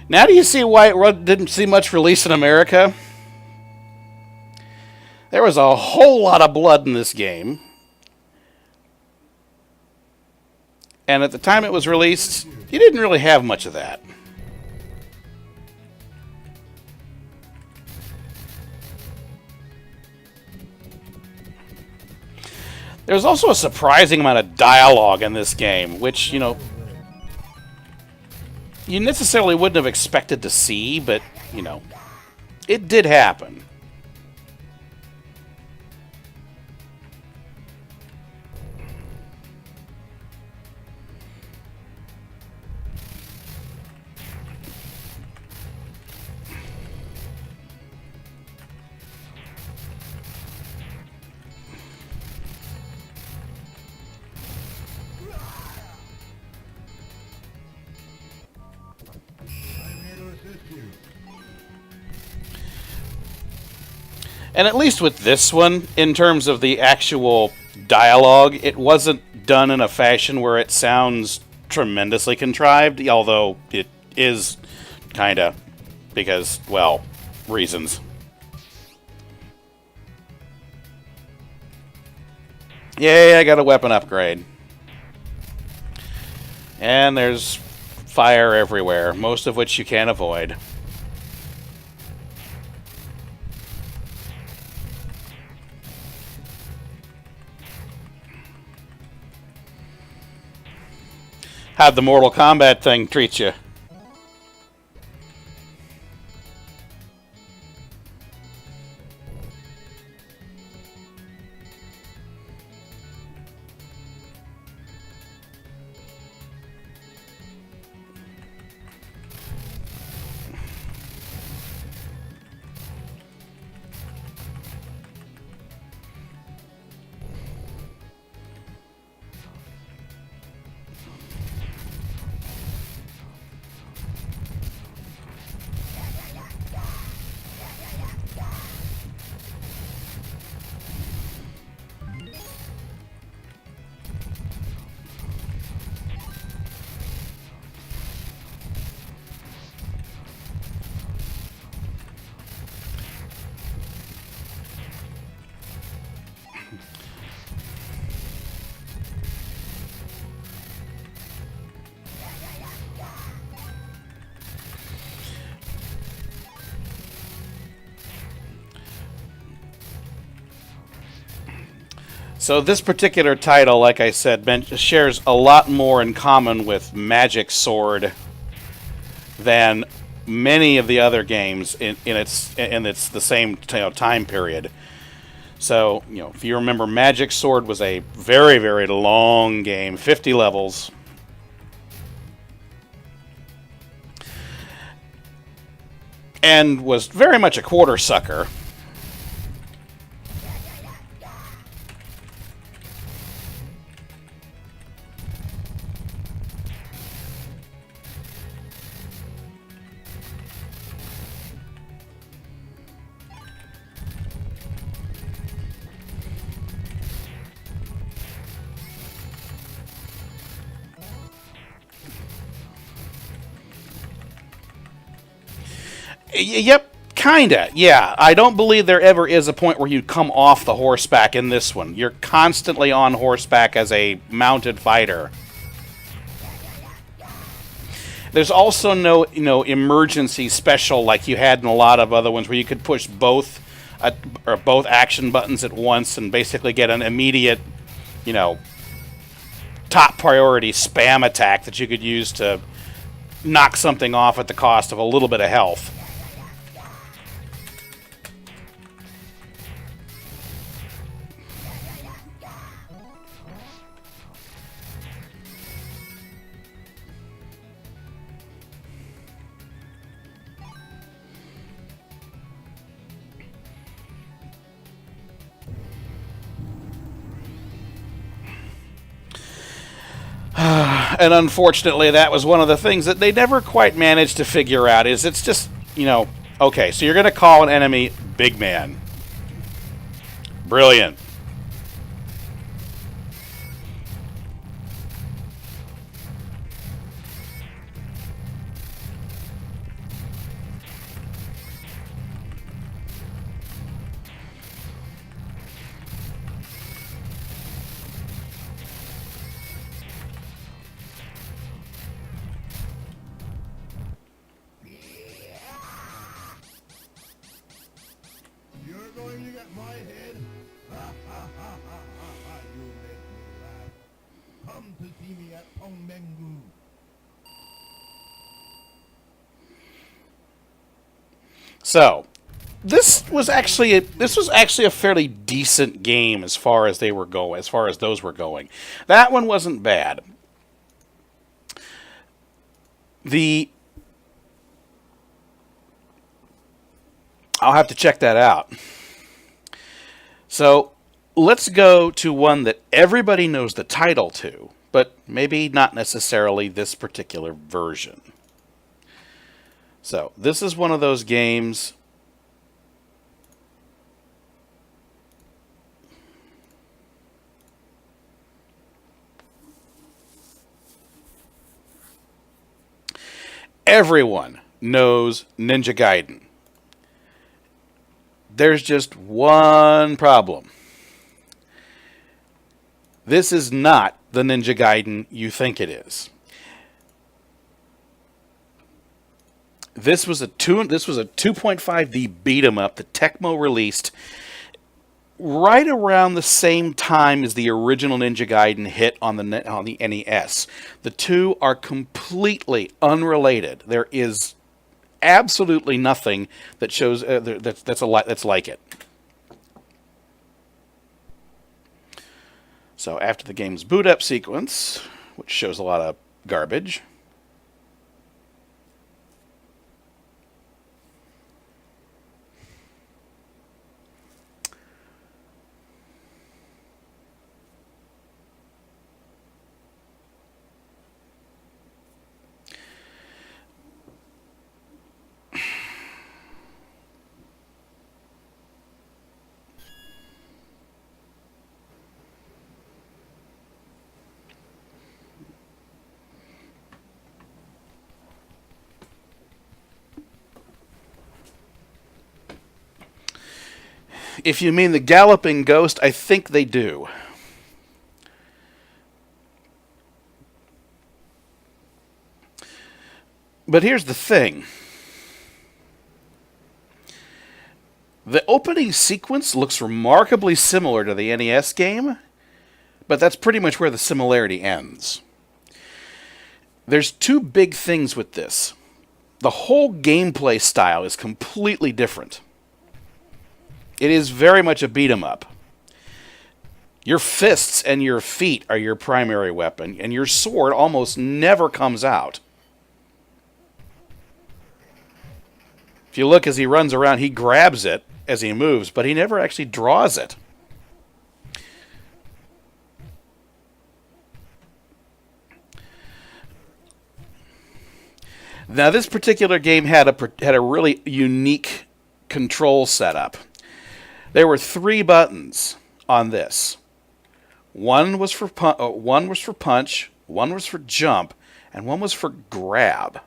Speaker 1: Now do you see why it didn't see much release in America? There was a whole lot of blood in this game. And at the time it was released, you didn't really have much of that. There's also a surprising amount of dialogue in this game, which, you know, you necessarily wouldn't have expected to see, but, you know, It did happen.
Speaker 2: I'm here to assist you.
Speaker 1: And at least with this one, in terms of the actual dialogue, it wasn't done in a fashion where it sounds tremendously contrived, although it is kinda, because, well, reasons. Yay, I got a weapon upgrade. And there's fire everywhere, most of which you can't avoid. How'd the Mortal Kombat thing treat you? So this particular title, like I said, shares a lot more in common with Magic Sword than many of the other games in its the same time period. So if you remember, Magic Sword was a very, very long game, 50 levels, and was very much a quarter sucker. Yep, kinda. Yeah, I don't believe there ever is a point where you come off the horseback in this one. You're constantly on horseback as a mounted fighter. There's also no, emergency special like you had in a lot of other ones where you could push both action buttons at once and basically get an immediate, you know, top priority spam attack that you could use to knock something off at the cost of a little bit of health. And unfortunately, that was one of the things that they never quite managed to figure out. Is it's just, okay, so you're going to call an enemy Big Man. Brilliant.
Speaker 2: You're going to get my head? Ha ha ha ha ha ha! You make me laugh. Come to see me at Pongmengu.
Speaker 1: So, this was actually a fairly decent game as far as those were going. That one wasn't bad. I'll have to check that out. So let's go to one that everybody knows the title to, but maybe not necessarily this particular version. So this is one of those games. Everyone knows Ninja Gaiden. There's just one problem. This is not the Ninja Gaiden you think it is. This was a 2.5D beat 'em up that Tecmo released right around the same time as the original Ninja Gaiden hit on the NES. The two are completely unrelated. There is absolutely nothing that shows that's like it. So after the game's boot up sequence, which shows a lot of garbage, if you mean the Galloping Ghost, I think they do. But here's the thing. The opening sequence looks remarkably similar to the NES game, but that's pretty much where the similarity ends. There's two big things with this. The whole gameplay style is completely different. It is very much a beat 'em up. Your fists and your feet are your primary weapon, and your sword almost never comes out. If you look as he runs around, he grabs it as he moves, but he never actually draws it. Now, this particular game had a really unique control setup. There were 3 buttons on this. One was for punch, one was for jump, and one was for grab.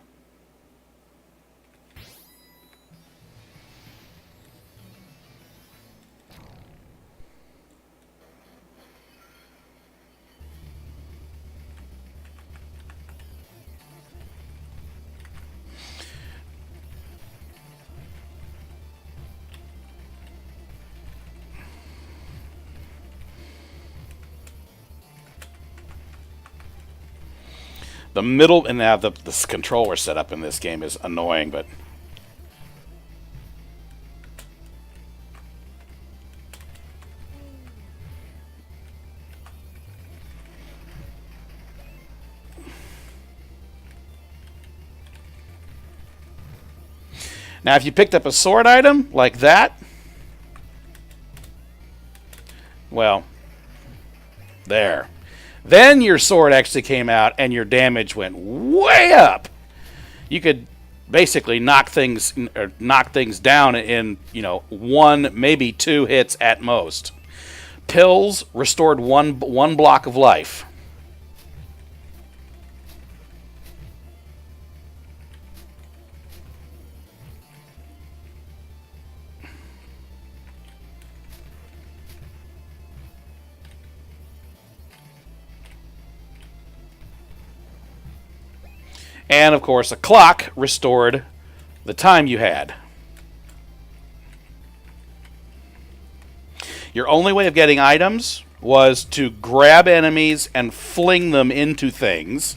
Speaker 1: The middle, and now the controller setup in this game is annoying, but now if you picked up a sword item like that, well, there. Then your sword actually came out and your damage went way up. You could basically knock things down in, 1, maybe 2 hits at most. Pills restored one block of life. And, of course, a clock restored the time you had. Your only way of getting items was to grab enemies and fling them into things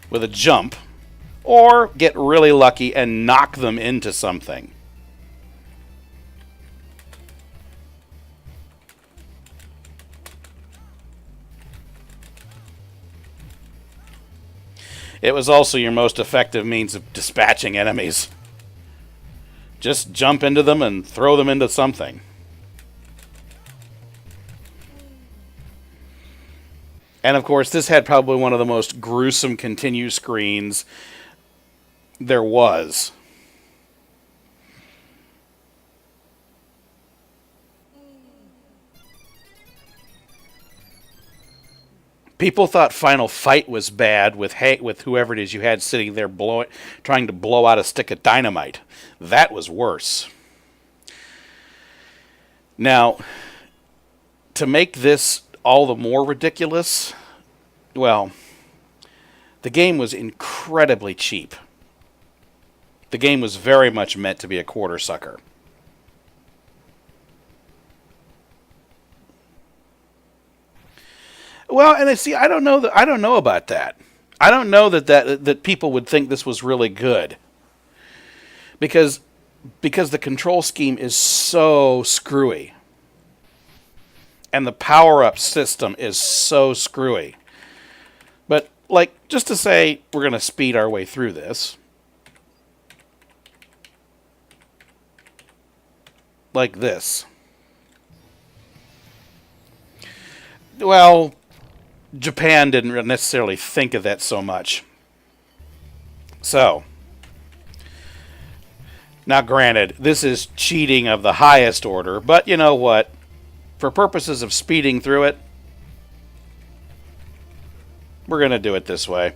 Speaker 1: with a jump, or get really lucky and knock them into something. It was also your most effective means of dispatching enemies. Just jump into them and throw them into something. And of course, this had probably one of the most gruesome continue screens there was. People thought Final Fight was bad with whoever it is you had sitting there trying to blow out a stick of dynamite. That was worse. Now, to make this all the more ridiculous, well, the game was incredibly cheap. The game was very much meant to be a quarter sucker. Well, and I don't know about that. I don't know that people would think this was really good. Because the control scheme is so screwy. And the power-up system is so screwy. But, like, just to say we're going to speed our way through this. Like this. Well, Japan didn't necessarily think of that so much. So, now granted, this is cheating of the highest order, but you know what? For purposes of speeding through it, we're going to do it this way.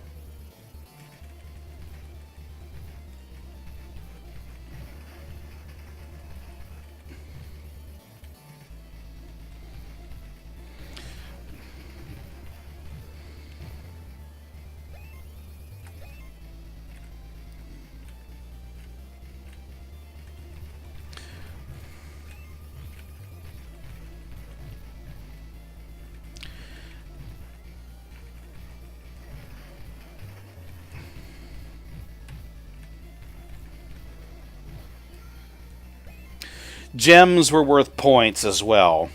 Speaker 1: Gems were worth points as well.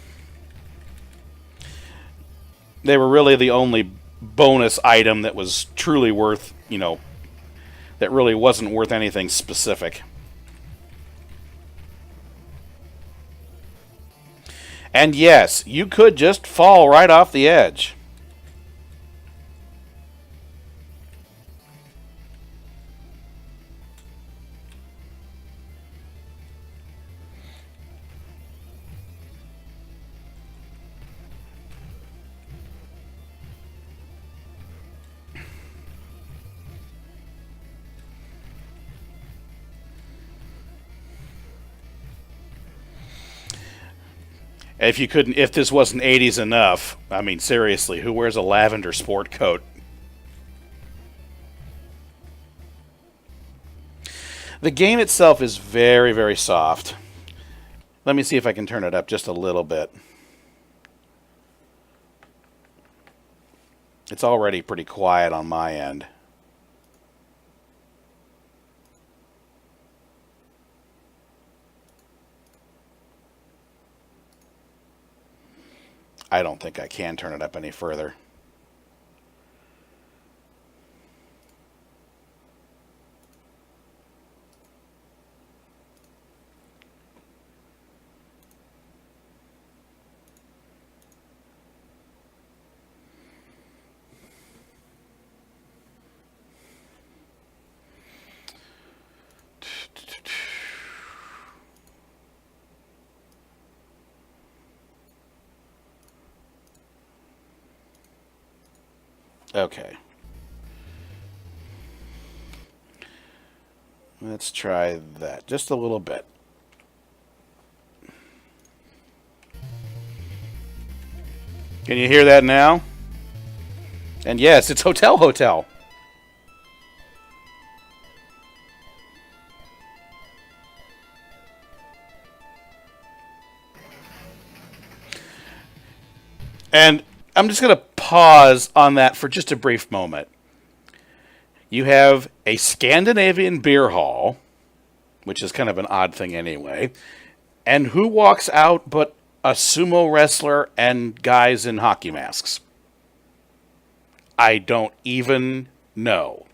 Speaker 1: They were really the only bonus item that was truly worth, that really wasn't worth anything specific. And yes, you could just fall right off the edge. If this wasn't 80s enough, I mean, seriously, who wears a lavender sport coat? The game itself is very, very soft. Let me see if I can turn it up just a little bit. It's already pretty quiet on my end. I don't think I can turn it up any further. Okay. Let's try that just a little bit. Can you hear that now? And yes, it's Hotel Hotel. And I'm just going to pause on that for just a brief moment. You have a Scandinavian beer hall, which is kind of an odd thing anyway. And who walks out but a sumo wrestler and guys in hockey masks? I don't even know.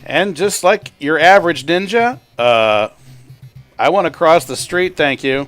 Speaker 1: And just like your average ninja, I want to cross the street, thank you.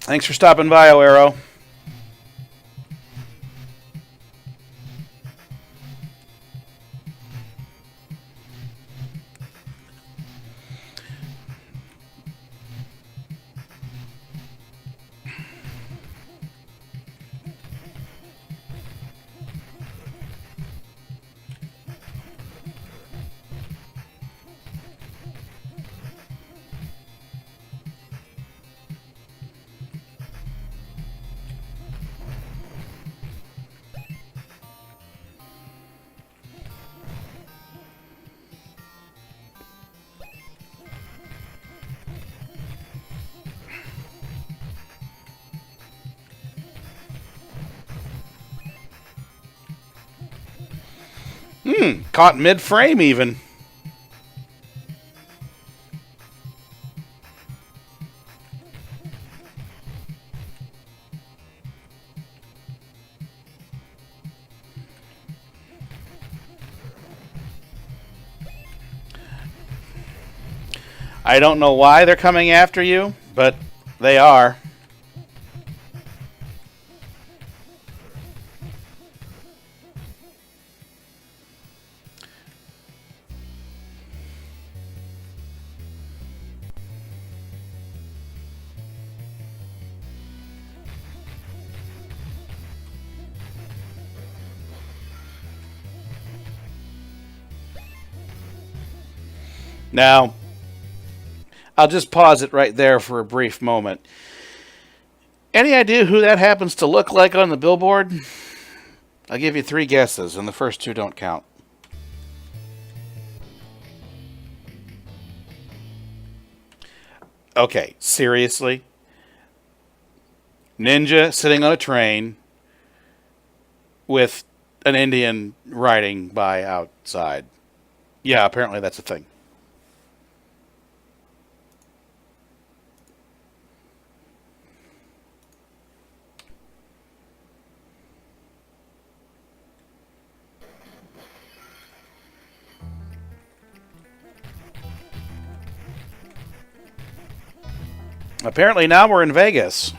Speaker 1: Thanks for stopping by, Arrow. Caught mid-frame even. I don't know why they're coming after you, but they are. Now, I'll just pause it right there for a brief moment. Any idea who that happens to look like on the billboard? I'll give you 3 guesses, and the first 2 don't count. Okay, seriously? Ninja sitting on a train with an Indian riding by outside. Yeah, apparently that's a thing. Apparently now we're in Vegas.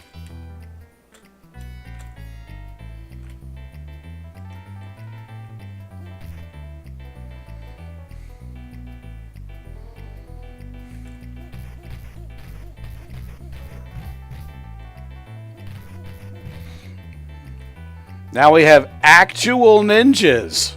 Speaker 1: Now we have actual ninjas.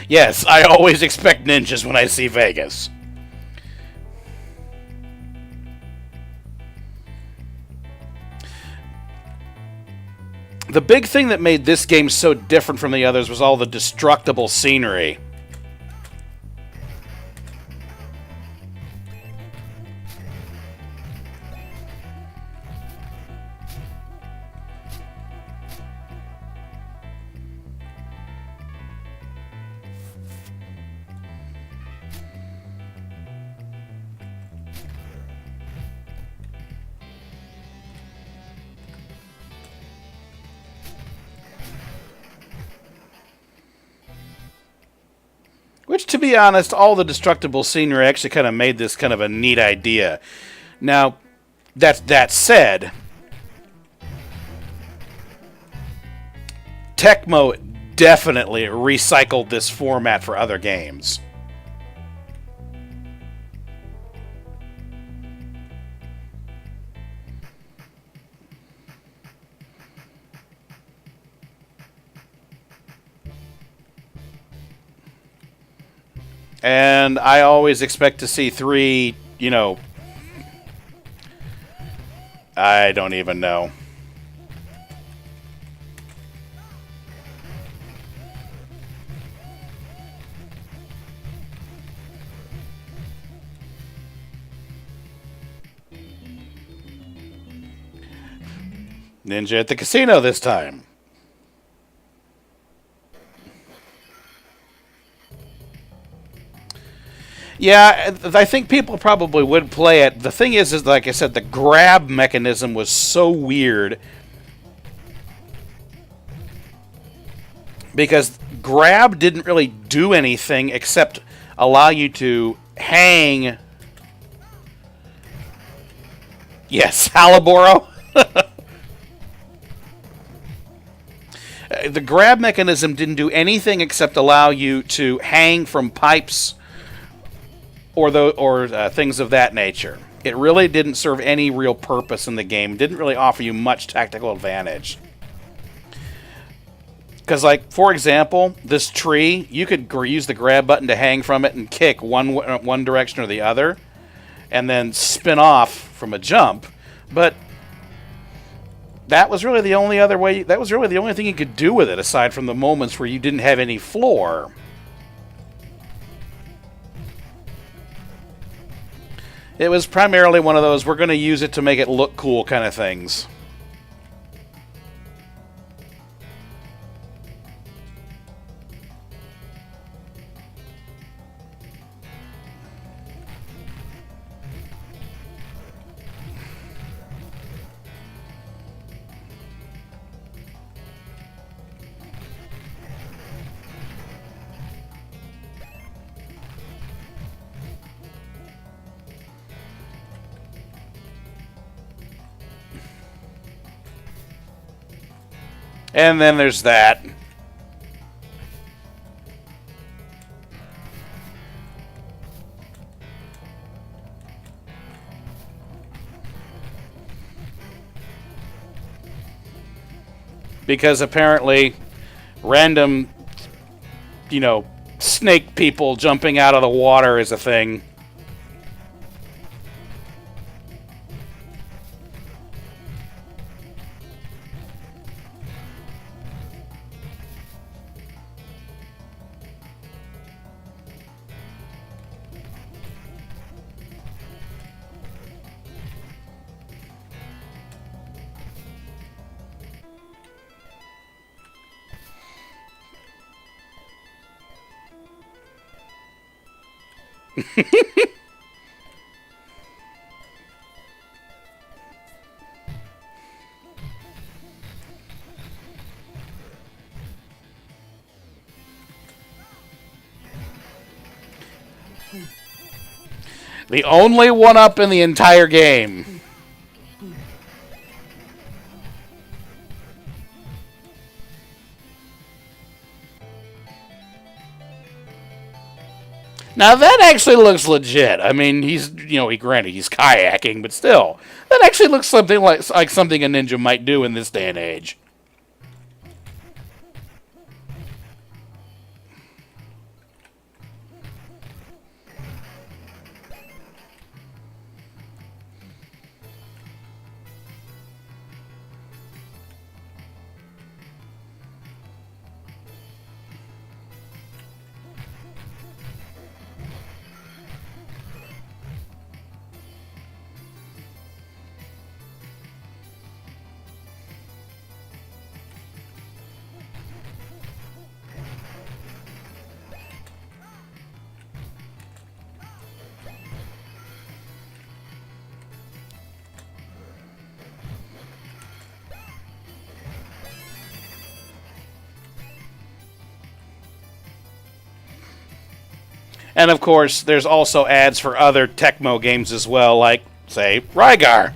Speaker 1: Yes, I always expect ninjas when I see Vegas. The big thing that made this game so different from the others was all the destructible scenery. Which, to be honest, all the destructible scenery actually kind of made this kind of a neat idea. Now, that said, Tecmo definitely recycled this format for other games. And I always expect to see 3, I don't even know. Ninja at the casino this time. Yeah, I think people probably would play it. The thing is like I said, the grab mechanism was so weird. Because grab didn't really do anything except allow you to hang. Yes, Haliboro. The grab mechanism didn't do anything except allow you to hang from pipes or things of that nature. It really didn't serve any real purpose in the game. It didn't really offer you much tactical advantage. Because, like, for example, this tree, you could use the grab button to hang from it and kick one direction or the other, and then spin off from a jump. But that was really the only other way. That was really the only thing you could do with it, aside from the moments where you didn't have any floor. It was primarily one of those, we're going to use it to make it look cool kind of things. And then there's that. Because apparently random, snake people jumping out of the water is a thing. The only one-up in the entire game. Now that actually looks legit. I mean, granted he's kayaking, but still, that actually looks something like something a ninja might do in this day and age. And of course, there's also ads for other Tecmo games as well, like, say, Rygar.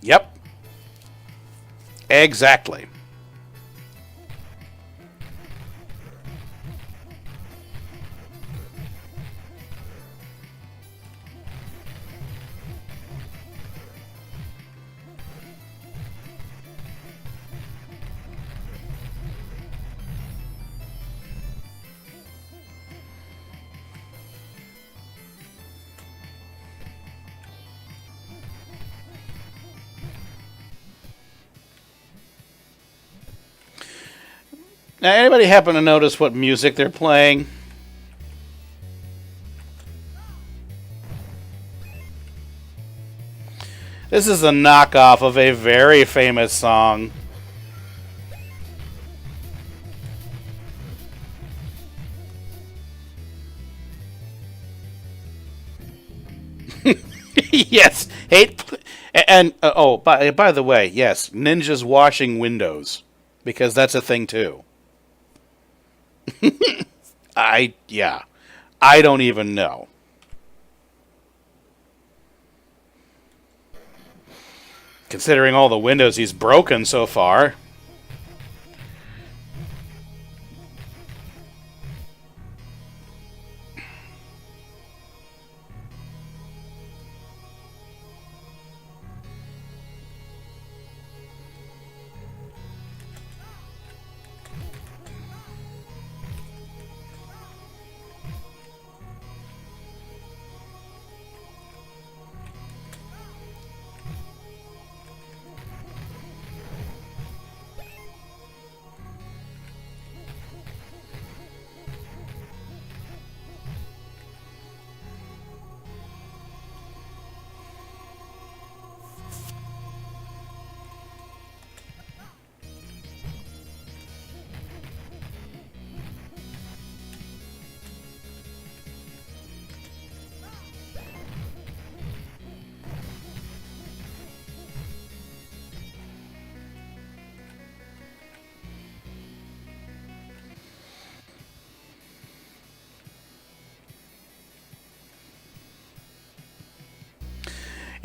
Speaker 1: Yep, exactly. Now, anybody happen to notice what music they're playing? This is a knockoff of a very famous song. Yes, hate and oh, by the way, yes, ninjas washing windows because that's a thing too. Yeah, I don't even know. Considering all the windows he's broken so far.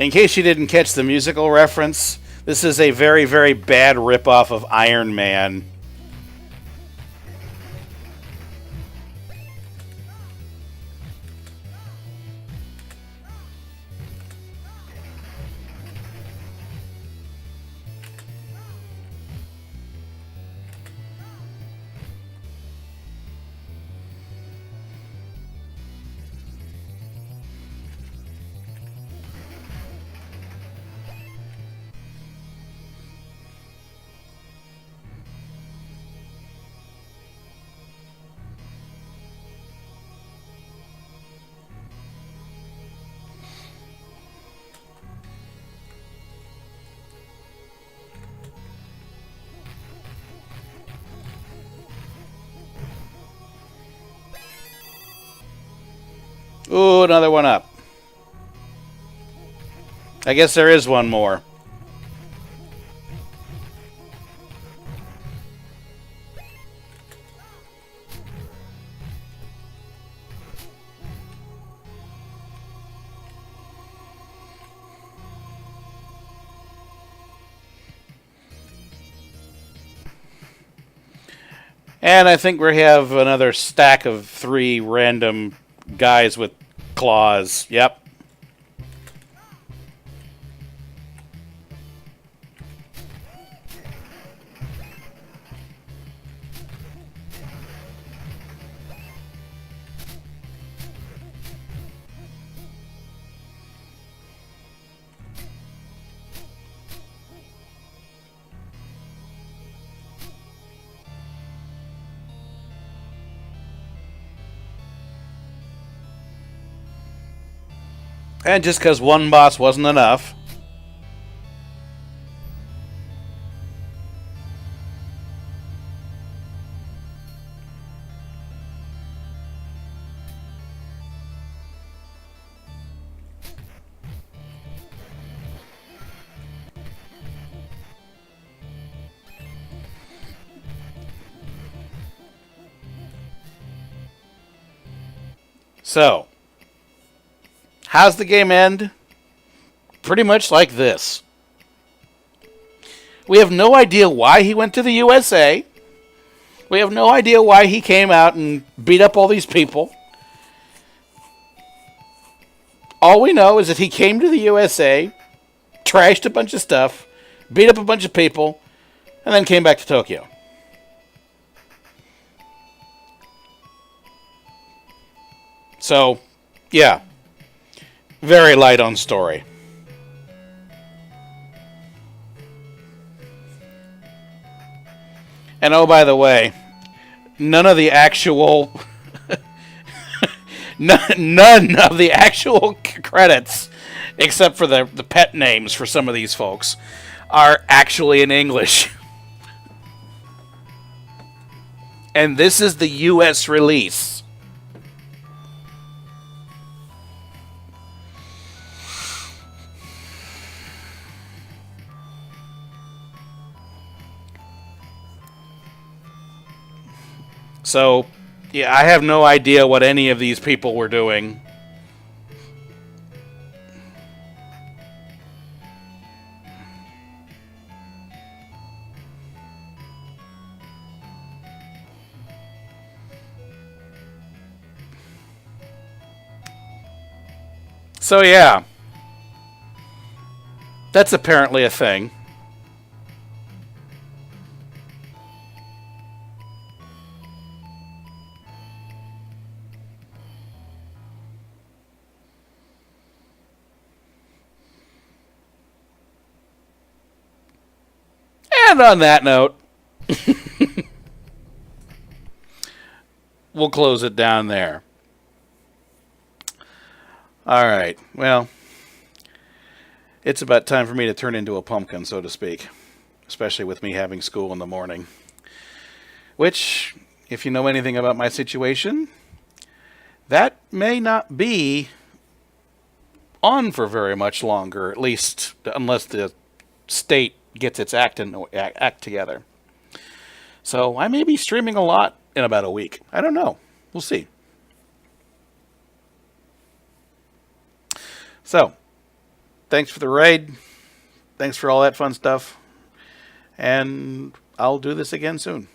Speaker 1: In case you didn't catch the musical reference, this is a very, very bad ripoff of Iron Man. Ooh, another one up. I guess there is one more. And I think we have another stack of 3 random guys with claws. Yep. And just because one boss wasn't enough, so how's the game end? Pretty much like this. We have no idea why he went to the USA. We have no idea why he came out and beat up all these people. All we know is that he came to the USA, trashed a bunch of stuff, beat up a bunch of people, and then came back to Tokyo. So, yeah, very light on story. And oh, by the way, none of the actual none of the actual credits, except for the pet names for some of these folks, are actually in English. And this is the US release. So, yeah, I have no idea what any of these people were doing. So, yeah. That's apparently a thing. And on that note, we'll close it down there. All right. Well, it's about time for me to turn into a pumpkin, so to speak, especially with me having school in the morning. Which, if you know anything about my situation, that may not be on for very much longer, at least unless the state gets its act together. So I may be streaming a lot in about a week. I don't know. We'll see. So, thanks for the raid. Thanks for all that fun stuff. And I'll do this again soon.